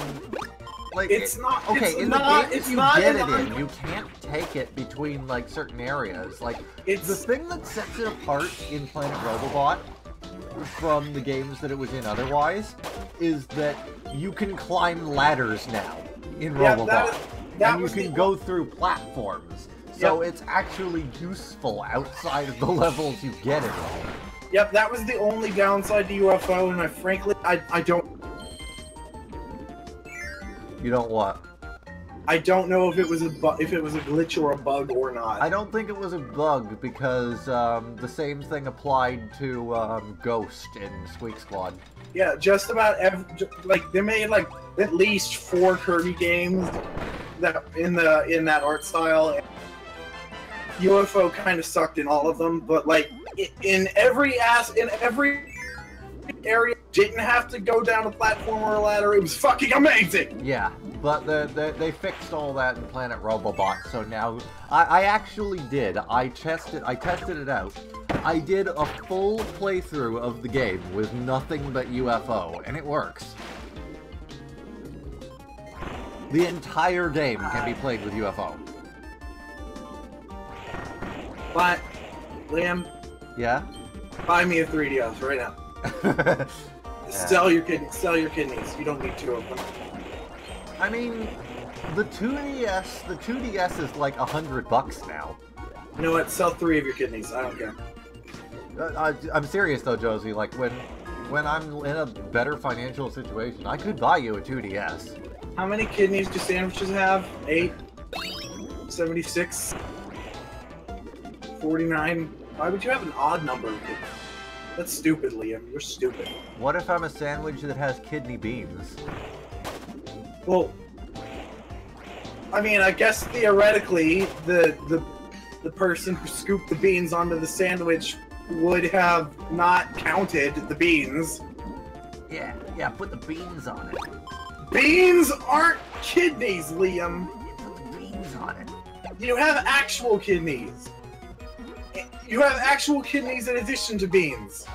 Like, it's not. Okay, it's in not, the game you get it in, you can't take it between, like, certain areas. Like, the thing that sets it apart in Planet Robobot from the games that it was in otherwise is that you can climb ladders now in Robobot. And you can go through platforms. So it's actually useful outside of the levels you get it in. Yep, that was the only downside to UFO, and frankly, I don't... You don't what? I don't know if it was a glitch or a bug or not. I don't think it was a bug because the same thing applied to Ghost in Squeak Squad. Yeah, just about they made like at least 4 Kirby games that in that art style. And UFO kind of sucked in all of them, but like in every area, didn't have to go down a platform or a ladder. It was fucking amazing. Yeah, but they fixed all that in Planet Robobot, so now I actually did. I tested it out. I did a full playthrough of the game with nothing but UFO, and it works. The entire game can be played with UFO. But, Liam. Yeah? Buy me a 3DS right now. Sell your kidneys. Sell your kidneys. You don't need 2 of them. I mean, the 2DS is like $100 now. You know what? Sell 3 of your kidneys. I don't care. I'm serious though, Josie. Like when I'm in a better financial situation, I could buy you a 2DS. How many kidneys do sandwiches have? 8? 76? 49? Why would you have an odd number of kidneys? That's stupid, Liam. You're stupid. What if I'm a sandwich that has kidney beans? Well, I mean, I guess theoretically, the person who scooped the beans onto the sandwich would have not counted the beans. Yeah, put the beans on it. Beans aren't kidneys, Liam. Put the beans on it. You have actual kidneys. You have actual kidneys in addition to beans.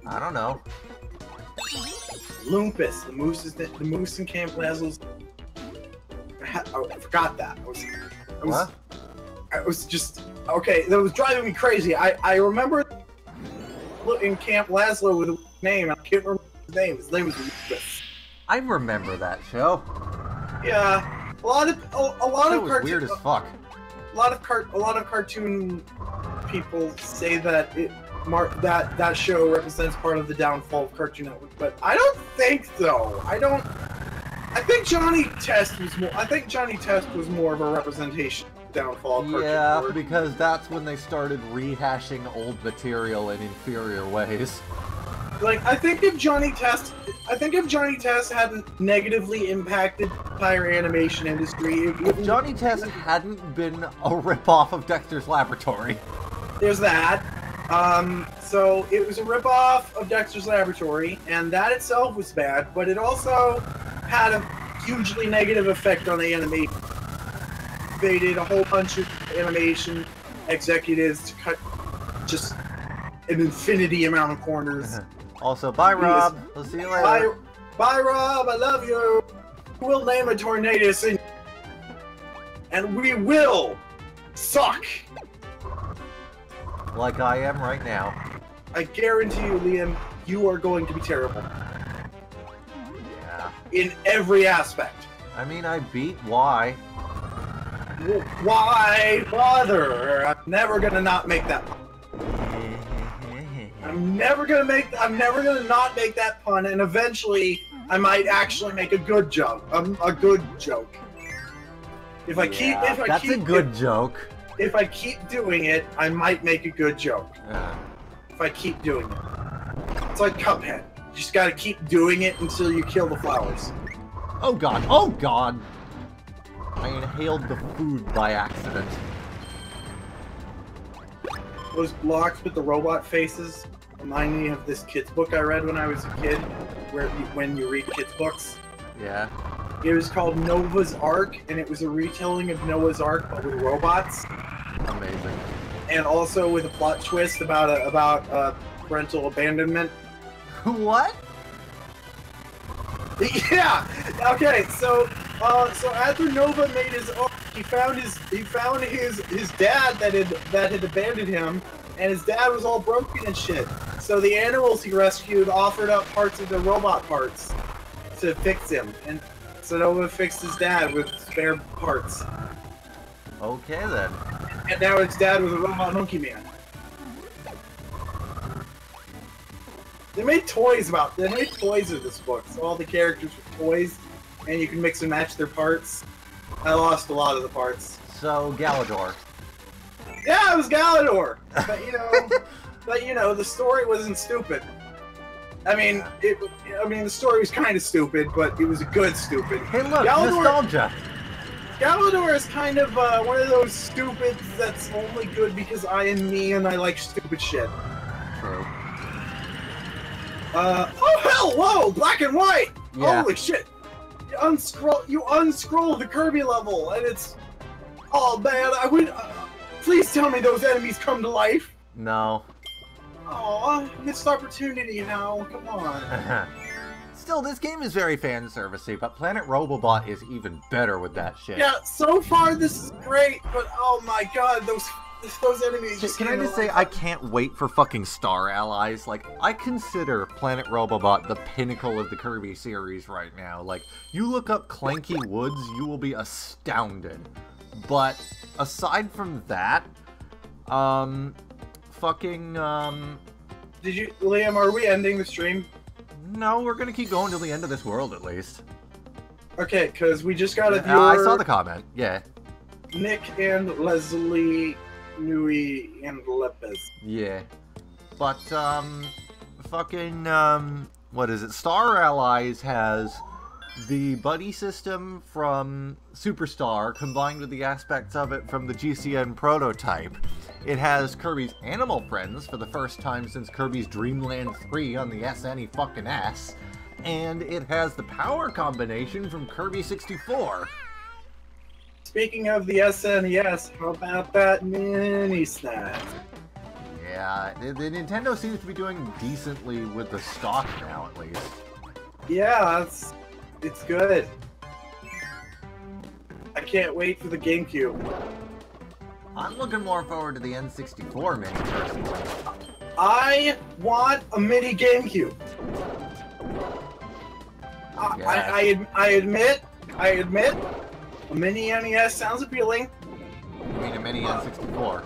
I don't know. Lumpus, the moose in Camp Lazlo's. I forgot that. I was just okay. That was driving me crazy. I remember in Camp Lazlo with a name. I can't remember his name. His name was Lumpus. I remember that show. Yeah, a lot of cartoon, weird as fuck. A lot of cartoon people say that that show represents part of the downfall of Cartoon Network, but I don't think so. I think Johnny Test was more. I think Johnny Test was more of a representation of the downfall of Cartoon Network. Yeah, because that's when they started rehashing old material in inferior ways. Like, I think if Johnny Test hadn't negatively impacted the entire animation industry, if Johnny Test hadn't been a ripoff of Dexter's Laboratory. There's that. So it was a ripoff of Dexter's Laboratory, and that itself was bad, but it also had a hugely negative effect on the animation. They did a whole bunch of animation executives to cut just an infinity amount of corners. Also, bye, Rob. We'll see you later. Bye, Rob. I love you. We'll name a tornado soon. And we will suck. Like I am right now. I guarantee you, Liam, you are going to be terrible. Yeah. In every aspect. I mean, I beat Y. Why bother? I'm never gonna not make that pun. I'm never gonna not make that pun, and eventually I might actually make a good joke. A good joke. If I keep doing it, I might make a good joke. If I keep doing it. It's like Cuphead. You just gotta keep doing it until you kill the flowers. Oh god, oh god! I inhaled the food by accident. Those blocks with the robot faces remind me of this kid's book I read when I was a kid, when you read kids' books. Yeah. It was called Noah's Ark, and it was a retelling of Noah's Ark, but with robots. Amazing. And also with a plot twist about parental abandonment. What? Yeah. Okay. So after Nova made his Ark, he found his dad that had abandoned him, and his dad was all broken and shit. So the animals he rescued offered up parts of the robot parts to fix him, and so Nova fixed his dad with spare parts. Okay then. And now his dad was a robot monkey man. They made toys of this book, so all the characters were toys, and you can mix and match their parts. I lost a lot of the parts. So Galador. Yeah, it was Galador. But the story wasn't stupid. I mean, the story was kind of stupid, but it was a good stupid. Hey, look, nostalgia. Galador is kind of one of those stupids that's only good because I am me and I like stupid shit. True. Oh hell! Whoa! Black and white! Yeah. Holy shit! You unscroll the Kirby level, and it's... Oh man, I would... please tell me those enemies come to life! No. Aw, missed opportunity now, come on. Still, this game is very fan-servicey, but Planet Robobot is even better with that shit. Yeah, so far this is great, but oh my god, those those enemies just Can I just say, I can't wait for fucking Star Allies. Like, I consider Planet Robobot the pinnacle of the Kirby series right now. Like, you look up Clanky Woods, you will be astounded. But, aside from that, Liam, are we ending the stream? No, we're gonna keep going till the end of this world, at least. Okay, because we just got a viewer... I saw the comment, yeah. Nick and Leslie Nui and Lepes. Yeah. But, what is it? Star Allies has the buddy system from Superstar combined with the aspects of it from the GCN prototype. It has Kirby's Animal Friends for the first time since Kirby's Dreamland 3 on the SNES. And it has the power combination from Kirby 64. Speaking of the SNES, how about that mini SNES? Yeah, the Nintendo seems to be doing decently with the stock now, at least. Yeah, it's good. I can't wait for the GameCube. I'm looking more forward to the N64 mini personally. I want a mini GameCube. Yeah. I admit, a mini NES sounds appealing. You mean a mini N64?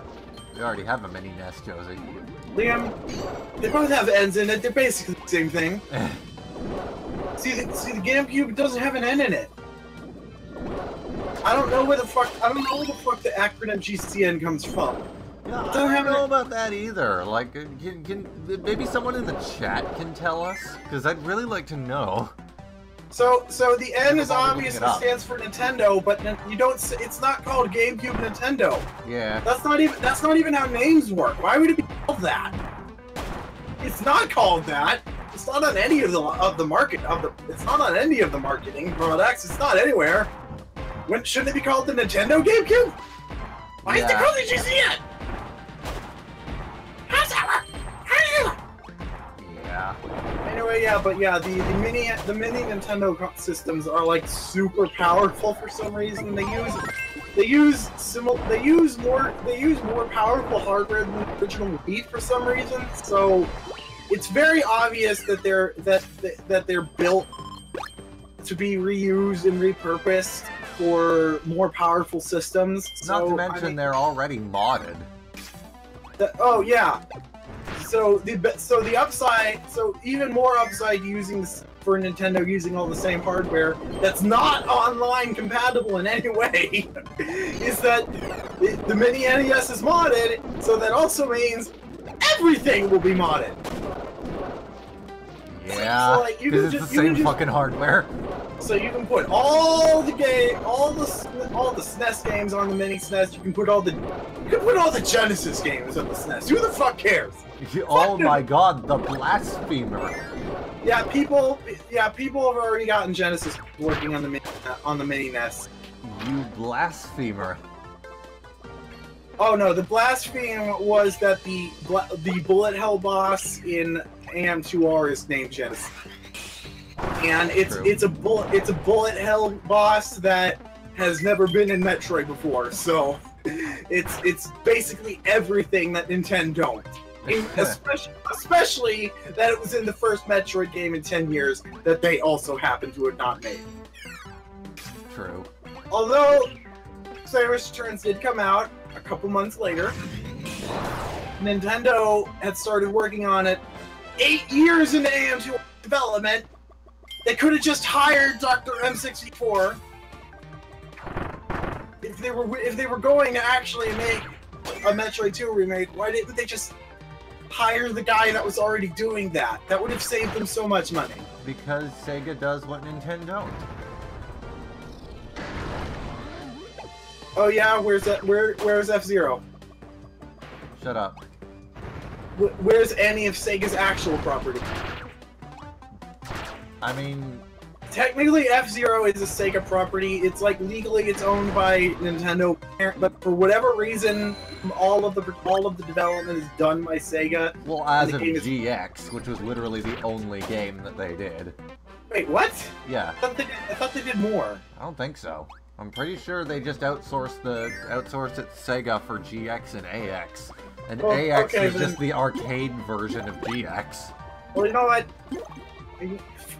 We already have a mini NES, Josie. Liam, they both have N's in it. They're basically the same thing. See, the GameCube doesn't have an N in it. I don't know where the fuck the acronym GCN comes from. Yeah, I don't know about that either. Like, can maybe someone in the chat can tell us? Because I'd really like to know. So the N is obviously stands for Nintendo, but you don't. It's not called GameCube Nintendo. Yeah. That's not even how names work. Why would it be called that? It's not called that. It's not on any of the market It's not on any of the marketing products. It's not anywhere. Shouldn't it be called the Nintendo GameCube? Why is it called the GCN? How's that work? How do you do it? Yeah. Anyway, the mini Nintendo systems are like super powerful for some reason. They use more powerful hardware than the original Wii for some reason. So it's very obvious that they're built to be reused and repurposed for more powerful systems. Not to mention they're already modded. Oh yeah. So even more upside using for Nintendo using all the same hardware that's not online compatible in any way is that the mini NES is modded, so that also means everything will be modded. Yeah, because it's the same fucking hardware. So you can put all the SNES games on the mini SNES. You can put all the Genesis games on the SNES. Who the fuck cares? Oh my god, the blasphemer! Yeah, people have already gotten Genesis working on the mini NES. You blasphemer! Oh no, the blaspheme was that the bullet hell boss in AM2R is named Genesis. And it's a bullet hell boss that has never been in Metroid before, so it's basically everything that Nintendo don't. Especially that it was in the first Metroid game in 10 years that they also happen to have not made. True. Although Samus Returns did come out a couple months later, Nintendo had started working on it 8 years into AM2 development. They could have just hired Dr. M64 if they were going to actually make a Metroid 2 remake. Why didn't they just hire the guy that was already doing that? That would have saved them so much money. Because Sega does what Nintendo don't. Oh yeah, where's F-Zero? Shut up. Where's any of Sega's actual property? I mean, technically F-Zero is a Sega property. It's like legally it's owned by Nintendo, but for whatever reason, all of the development is done by Sega. Well, as of GX, which was literally the only game that they did. Wait, what? Yeah. I thought they did more. I don't think so. I'm pretty sure they just outsourced it to Sega for GX and AX. And AX is just the arcade version of GX. Well, you know what?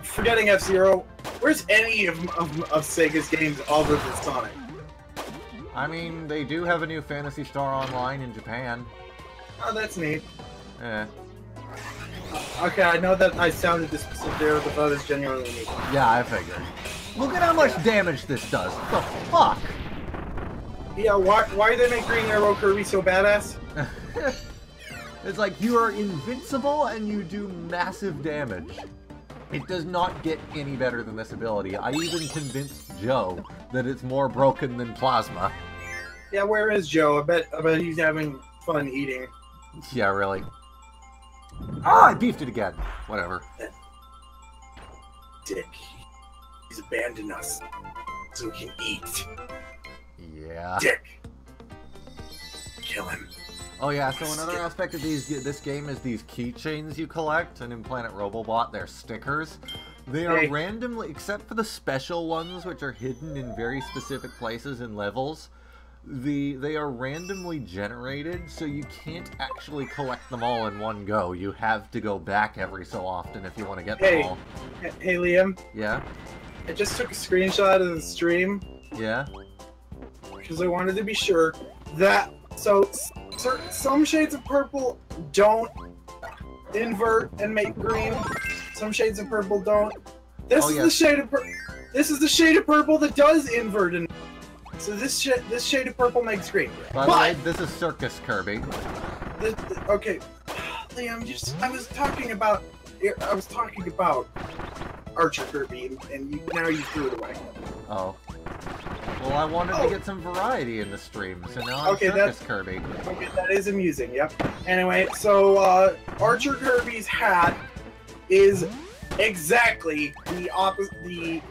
Forgetting F-Zero, where's any of Sega's games other than Sonic? I mean, they do have a new Phantasy Star Online in Japan. Oh, that's neat. Yeah. Okay, I know that I sounded Zero, but that is genuinely neat. Yeah, I figured. Look at how much damage this does. What the fuck? Yeah, why do they make Green Arrow Kirby so badass? It's like you are invincible and you do massive damage. It does not get any better than this ability. I even convinced Joe that it's more broken than Plasma. Yeah, where is Joe? I bet he's having fun eating. Yeah, really. Oh, I beefed it again. Whatever. Dick. He's abandoned us so he can eat. Yeah. Dick. Kill him. Oh yeah, so another aspect of this game is these keychains you collect, and in Planet Robobot they're stickers. They are randomly, except for the special ones which are hidden in very specific places and levels, they are randomly generated, so you can't actually collect them all in one go. You have to go back every so often if you want to get them all. Hey Liam. Yeah? I just took a screenshot of the stream. Yeah? Because I wanted to be sure that, some shades of purple don't invert and make green. Some shades of purple don't. This is the shade of This is the shade of purple that does invert and. So this shade of purple makes green. By the way, this is Circus Kirby. Okay, Liam, I was talking about Archer Kirby, and now you threw it away. Oh. Well, I wanted to get some variety in the stream, so now I'm Circus Kirby. Okay, that is amusing, yep. Anyway, so, Archer Kirby's hat is exactly the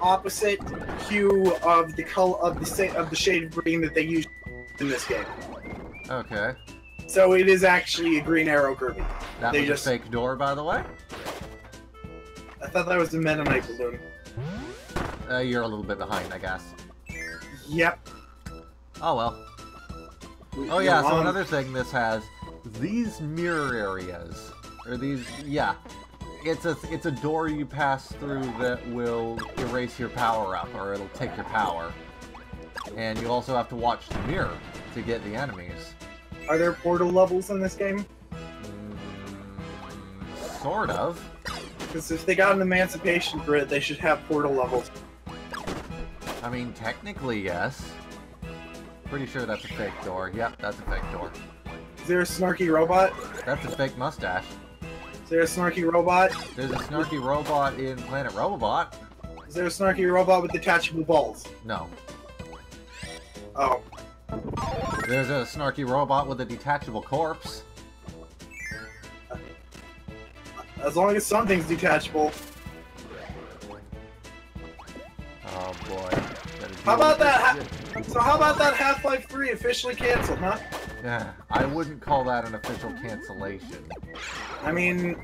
opposite hue of the color of the shade of green that they use in this game. Okay. So it is actually a Green Arrow Kirby. That was a fake door, by the way? I thought that was the Meta Knight balloon. You're a little bit behind, I guess. Yep. Oh well. Oh yeah, so another thing this has, these mirror areas, or these, yeah, it's a door you pass through that will erase your power up, or it'll take your power. And you also have to watch the mirror to get the enemies. Are there portal levels in this game? Sort of. Because if they got an Emancipation Grid, they should have portal levels. I mean, technically, yes. Pretty sure that's a fake door. Yep, that's a fake door. Is there a snarky robot? That's a fake mustache. Is there a snarky robot? There's a snarky robot in Planet Robobot. Is there a snarky robot with detachable balls? No. Oh. There's a snarky robot with a detachable corpse. As long as something's detachable. Oh boy. How about that? So how about that Half-Life 3 officially canceled, huh? Yeah, I wouldn't call that an official cancellation. I mean,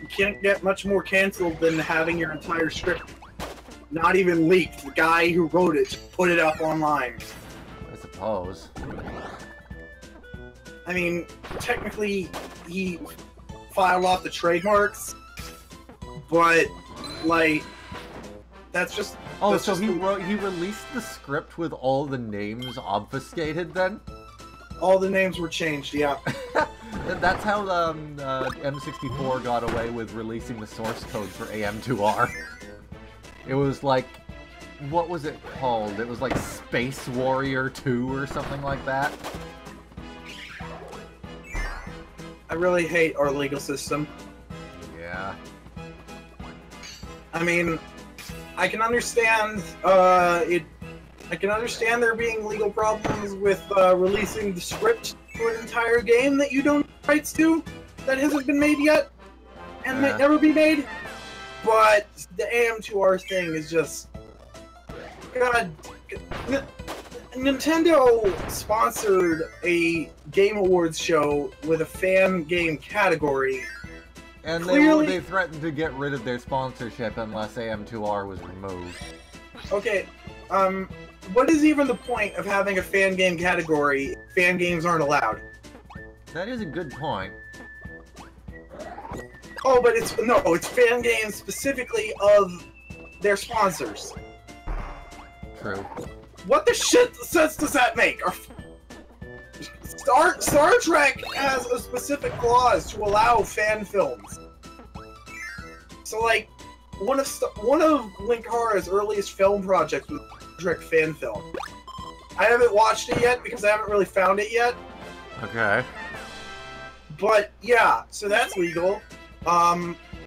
you can't get much more canceled than having your entire script not even leaked. The guy who wrote it just put it up online. I suppose. I mean, technically, he filed off the trademarks, but, like, that's just... Oh, so he released the script with all the names obfuscated, then? All the names were changed, yeah. That's how M64 got away with releasing the source code for AM2R. It was like... What was it called? It was like Space Warrior 2 or something like that. I really hate our legal system. Yeah. I mean, I can understand I can understand there being legal problems with releasing the script to an entire game that you don't have rights to, that hasn't been made yet, and may never be made. But the AM2R thing is just, God. Nintendo sponsored a Game Awards show with a fan game category. And they threatened to get rid of their sponsorship unless AM2R was removed. Okay, what is even the point of having a fan game category if fan games aren't allowed? That is a good point. Oh, but it's fan games specifically of their sponsors. True. What the shit sense does that make? Star Trek has a specific clause to allow fan films. So, like, one of Link Hara's earliest film projects was a Star Trek fan film. I haven't watched it yet because I haven't really found it yet. Okay. But yeah, so that's legal.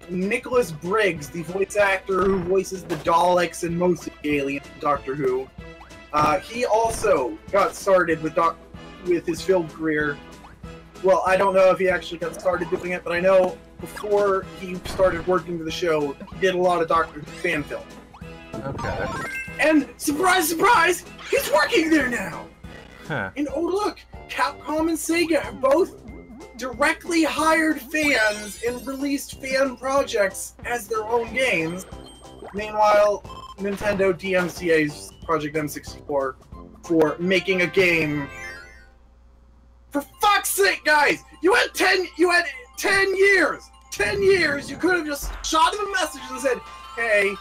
Nicholas Briggs, the voice actor who voices the Daleks and most of the aliens in Doctor Who, he also got started with his film career. Well, I don't know if he actually got started doing it, but I know before he started working for the show, he did a lot of Doctor Who fan film. Okay. And surprise, surprise, he's working there now! Huh. And oh look, Capcom and Sega have both directly hired fans and released fan projects as their own games. Meanwhile, Nintendo DMCA's Project M64 for making a game. For fuck's sake, guys! You had 10 years! 10 years! You could have just shot him a message and said, hey,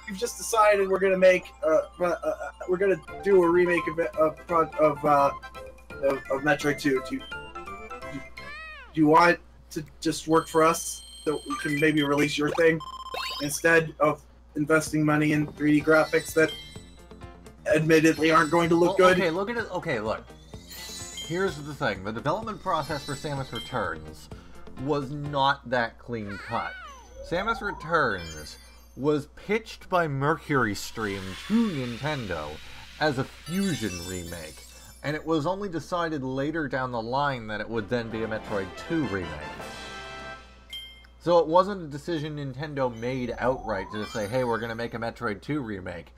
we've just decided we're gonna make, we're gonna do a remake of Metroid 2. Do you want to just work for us so we can maybe release your thing instead of investing money in 3D graphics that admittedly aren't going to look good? Okay, look at it. Okay, look. Here's the thing. The development process for Samus Returns was not that clean cut. Samus Returns was pitched by Beaverstream to Nintendo as a Fusion remake. And it was only decided later down the line that it would then be a Metroid 2 remake. So it wasn't a decision Nintendo made outright to just say, hey, we're going to make a Metroid 2 remake.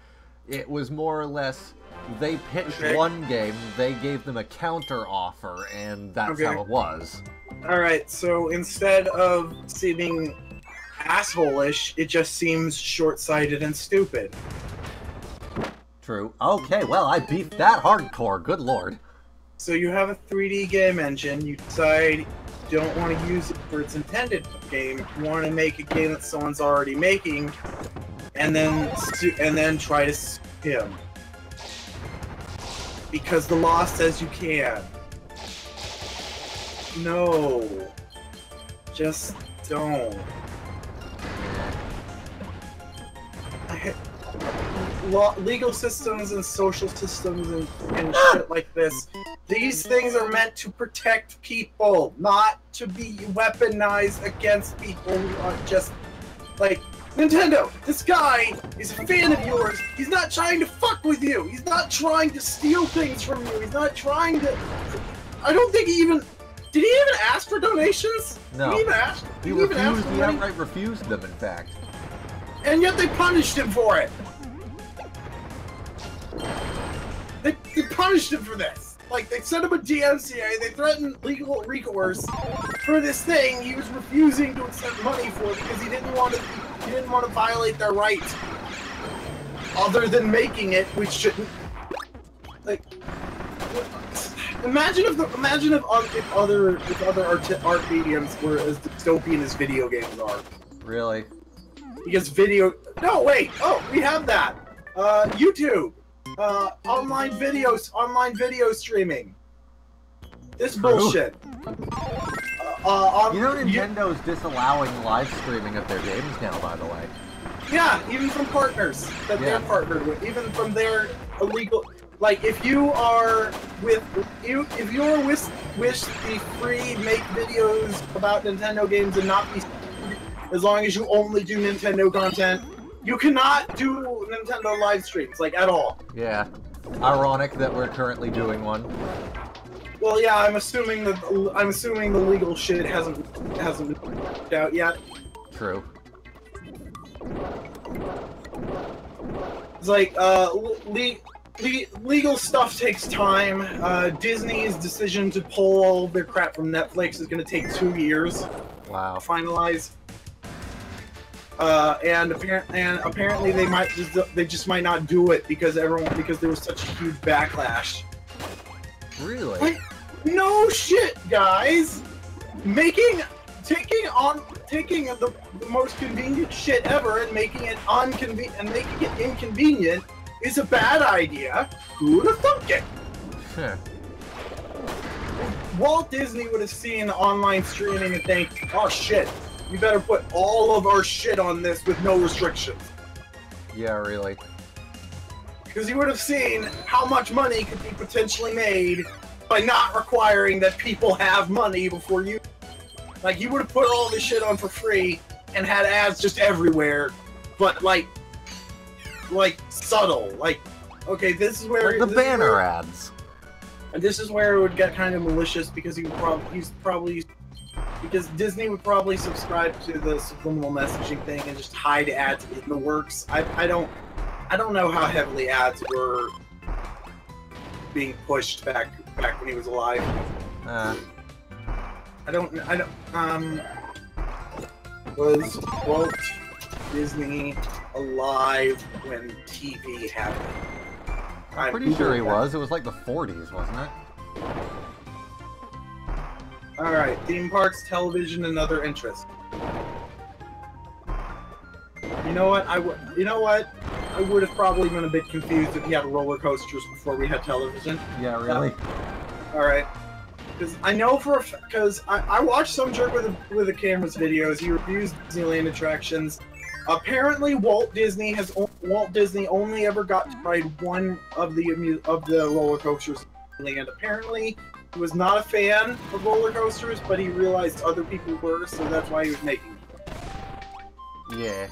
It was more or less, they pitched one game, they gave them a counter offer, and that's how it was. Alright, so instead of seeming asshole-ish, it just seems short-sighted and stupid. True. Okay, well, I beefed that hardcore, good lord. So you have a 3D game engine, you decide you don't want to use it for its intended game, you want to make a game that someone's already making, and then try to sue him. Because the law says you can. No. Just don't. Legal systems and social systems and shit like this. These things are meant to protect people, not to be weaponized against people who are just like Nintendo. This guy is a fan of yours. He's not trying to fuck with you. He's not trying to steal things from you. He's not trying to. I don't think he even. Did he even ask for donations? No. Did he even ask? He outright refused them, in fact. And yet they punished him for it. They punished him for this. Like, they sent him a DMCA, they threatened legal recourse for this thing he was refusing to accept money for because he didn't want to violate their rights. Other than making it, which shouldn't. Like, imagine if other art mediums were as dystopian as video games are. Really? Because no, wait. Oh, we have that. YouTube. Online video streaming. This bullshit. Nintendo's disallowing live streaming of their games now, by the way. Yeah, even from partners that they're partnered with, even from their illegal. Like, if you are with the free make videos about Nintendo games and not be, as long as you only do Nintendo content. You cannot do Nintendo live streams, like, at all. Yeah. Ironic that we're currently doing one. Well, yeah, I'm assuming the legal shit hasn't been worked out yet. True. It's like, legal stuff takes time. Disney's decision to pull all of their crap from Netflix is gonna take 2 years. Wow. To finalize. and apparently they just might not do it because there was such a huge backlash. Really? Like, no shit, guys. Taking the most convenient shit ever and making it inconvenient is a bad idea. Who would have thunk it? Huh. Walt Disney would have seen online streaming and think, oh shit, we better put all of our shit on this with no restrictions. Yeah, really. Because he would have seen how much money could be potentially made by not requiring that people have money before you. Like, he would have put all this shit on for free and had ads just everywhere, but like subtle. Like, okay, this is where like the banner ads. And this is where it would get kind of malicious because he's probably because Disney would probably subscribe to the subliminal messaging thing and just hide ads in the works. I don't know how heavily ads were being pushed back when he was alive. Was Walt Disney alive when TV happened? I'm pretty sure he was. It was like the 40s, wasn't it? Alright, theme parks, television, and other interests. You know what? I would have probably been a bit confused if he had roller coasters before we had television. Yeah, really? Alright. Because I know because I watched some jerk with the cameras videos. He reviews Disneyland attractions. Apparently, Walt Disney only ever got to ride one of the roller coasters in Disneyland. Apparently, he was not a fan of roller coasters, but he realized other people were, so that's why he was making them. Yeah.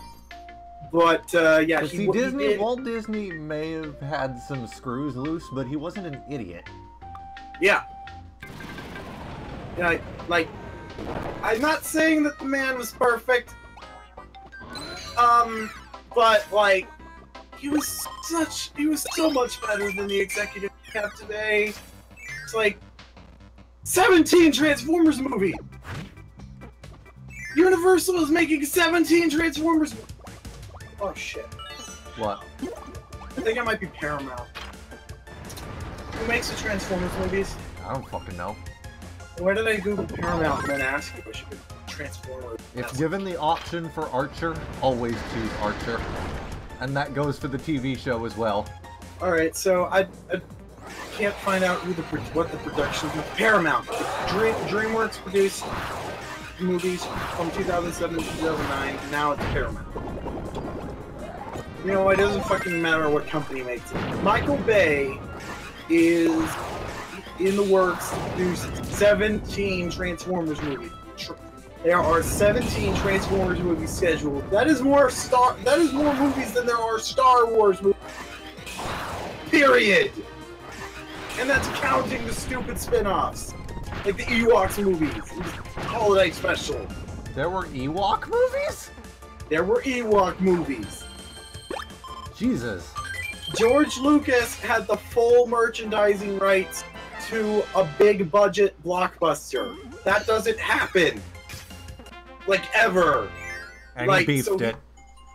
But yeah, Walt Disney may have had some screws loose, but he wasn't an idiot. Yeah. Yeah, like, I'm not saying that the man was perfect. But like, he was so much better than the executive we have today. It's like 17 Transformers movie. Universal is making 17 Transformers. Oh shit. What? I think it might be Paramount. Who makes the Transformers movies? I don't fucking know. Where did I Google Paramount and then ask you which Transformers? If given the option for Archer, always choose Archer. And that goes for the TV show as well. Alright, so I can't find out what the production is. Paramount. DreamWorks produced movies from 2007 to 2009. Now it's Paramount. You know, it doesn't fucking matter what company makes it. Michael Bay is in the works to produce 17 Transformers movies. There are 17 Transformers movies scheduled. That is more movies than there are Star Wars movies. Period. And that's counting the stupid spin-offs. Like the Ewoks movies. Holiday special. There were Ewok movies? There were Ewok movies. Jesus. George Lucas had the full merchandising rights to a big budget blockbuster. That doesn't happen. Like, ever. And like, he beefed it.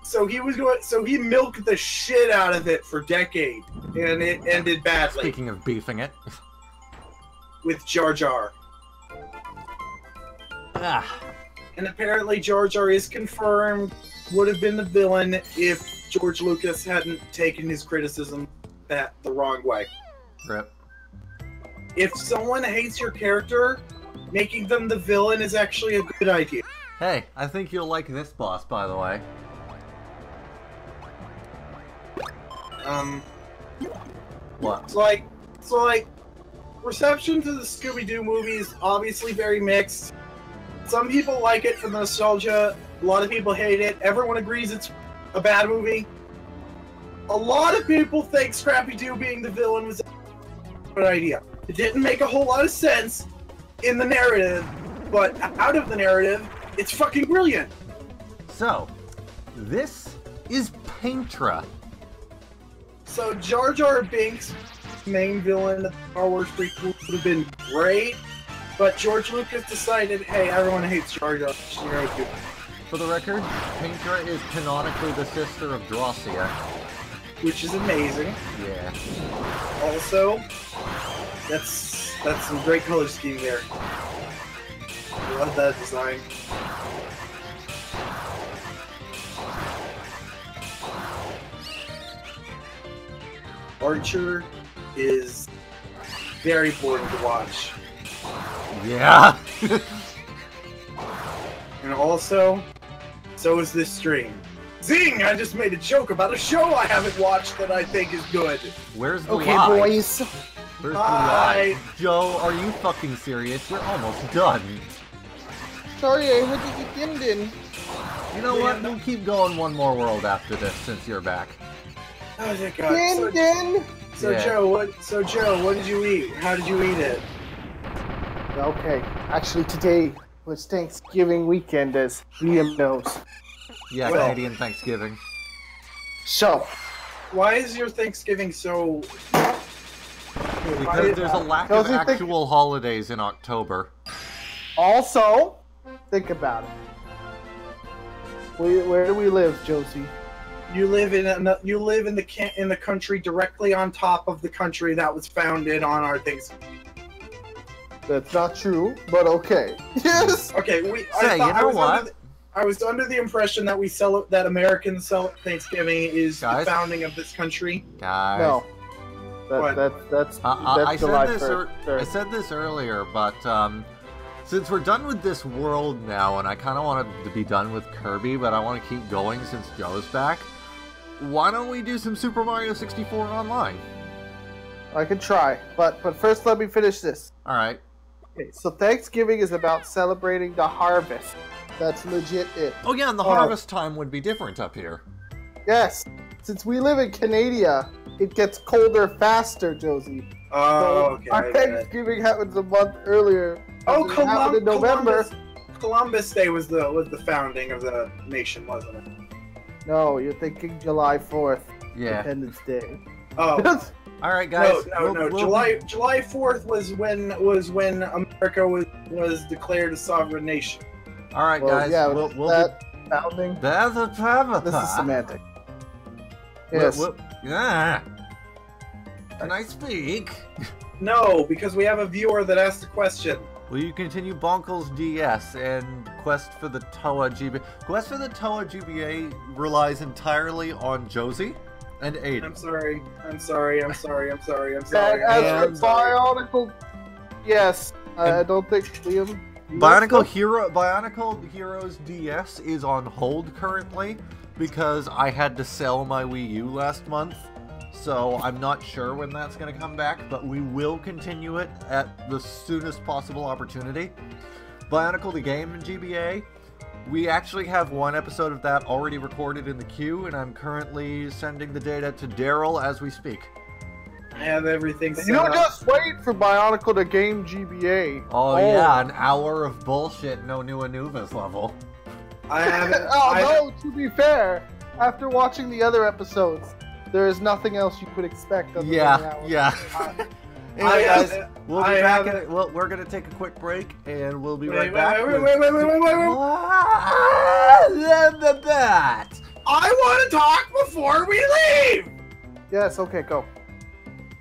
So he milked the shit out of it for decades, and it ended badly. Speaking of beefing it. With Jar Jar. Ah. And apparently Jar Jar is confirmed would have been the villain if George Lucas hadn't taken his criticism the wrong way. Rip. If someone hates your character, making them the villain is actually a good idea. Hey, I think you'll like this boss, by the way. What? So like, reception to the Scooby-Doo movies obviously very mixed. Some people like it for the nostalgia. A lot of people hate it. Everyone agrees it's a bad movie. A lot of people think Scrappy-Doo being the villain was a good idea. It didn't make a whole lot of sense in the narrative, but out of the narrative, it's fucking brilliant. So, this is Paintra. So Jar Jar Binks, main villain of the Star Wars prequel, would have been great, but George Lucas decided, hey, everyone hates Jar Jar. For the record, Paintra is canonically the sister of Drossia. Which is amazing. Yeah. Also, that's some great color scheme there. I love that design. Archer is very boring to watch. Yeah. And also, so is this stream. Zing! I just made a joke about a show I haven't watched that I think is good. Where's the okay, lie? boys. Where's the lie? Joe, are you fucking serious? We're almost done. Sorry, I had to get in. You know what? We'll keep going one more world after this since you're back. Oh my god. So yeah. Joe, what did you eat? How did you eat it? Okay, actually today was Thanksgiving weekend, as Liam knows. Yeah, Well, Canadian Thanksgiving. So, why is your Thanksgiving so... Because there's a lack of actual holidays in October. Also, think about it. Where do we live, Josie? You live in the country directly on top of the country that was founded on our Thanksgiving. That's not true, but okay. Yes. Okay, I was under the impression that that Americans celebrate Thanksgiving is the founding of this country. Guys. No. That's I July said this. 3rd. I said this earlier, but since we're done with this world now, and I kind of wanted to be done with Kirby, but I want to keep going since Joe's back. Why don't we do some Super Mario 64 online? I could try, but first let me finish this. All right. Okay, so Thanksgiving is about celebrating the harvest. That's legit it. Oh yeah, and the harvest time would be different up here. Yes, since we live in Canada, it gets colder faster, Josie. Oh, so okay. Our Thanksgiving happens a month earlier. Oh, in November. Columbus Day was the founding of the nation, wasn't it? No, you're thinking July 4th. Yeah. Independence Day. Oh. All right, guys. No. July 4th was when America was declared a sovereign nation. All right, guys. Yeah, that founding. That's a travel. This is semantic. Yes. Yeah. Can I speak? No, because we have a viewer that asked a question. Will you continue Bonkle's DS and Quest for the Toa GBA? Quest for the Toa GBA relies entirely on Josie and Aiden. I'm sorry. As for Bionicle, yes. I don't think Liam... Bionicle Heroes DS is on hold currently because I had to sell my Wii U last month. So I'm not sure when that's going to come back, but we will continue it at the soonest possible opportunity. Bionicle the Game in GBA, we actually have one episode of that already recorded in the queue, and I'm currently sending the data to Daryl as we speak. I have everything set You don't up. just wait for Bionicle the Game GBA. Oh yeah, an hour of bullshit, no new Anubis level. I haven't... no, to be fair, after watching the other episodes, there is nothing else you could expect. Other than yeah. Anyway, guys, we'll be back. We're gonna take a quick break, and we'll be right back. Wait. That. I want to talk before we leave. Yes. Okay. Go.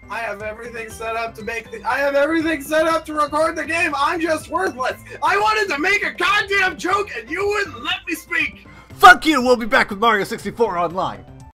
I have everything set up I have everything set up to record the game. I'm just worthless. I wanted to make a goddamn joke, and you wouldn't let me speak. Fuck you. We'll be back with Mario 64 online.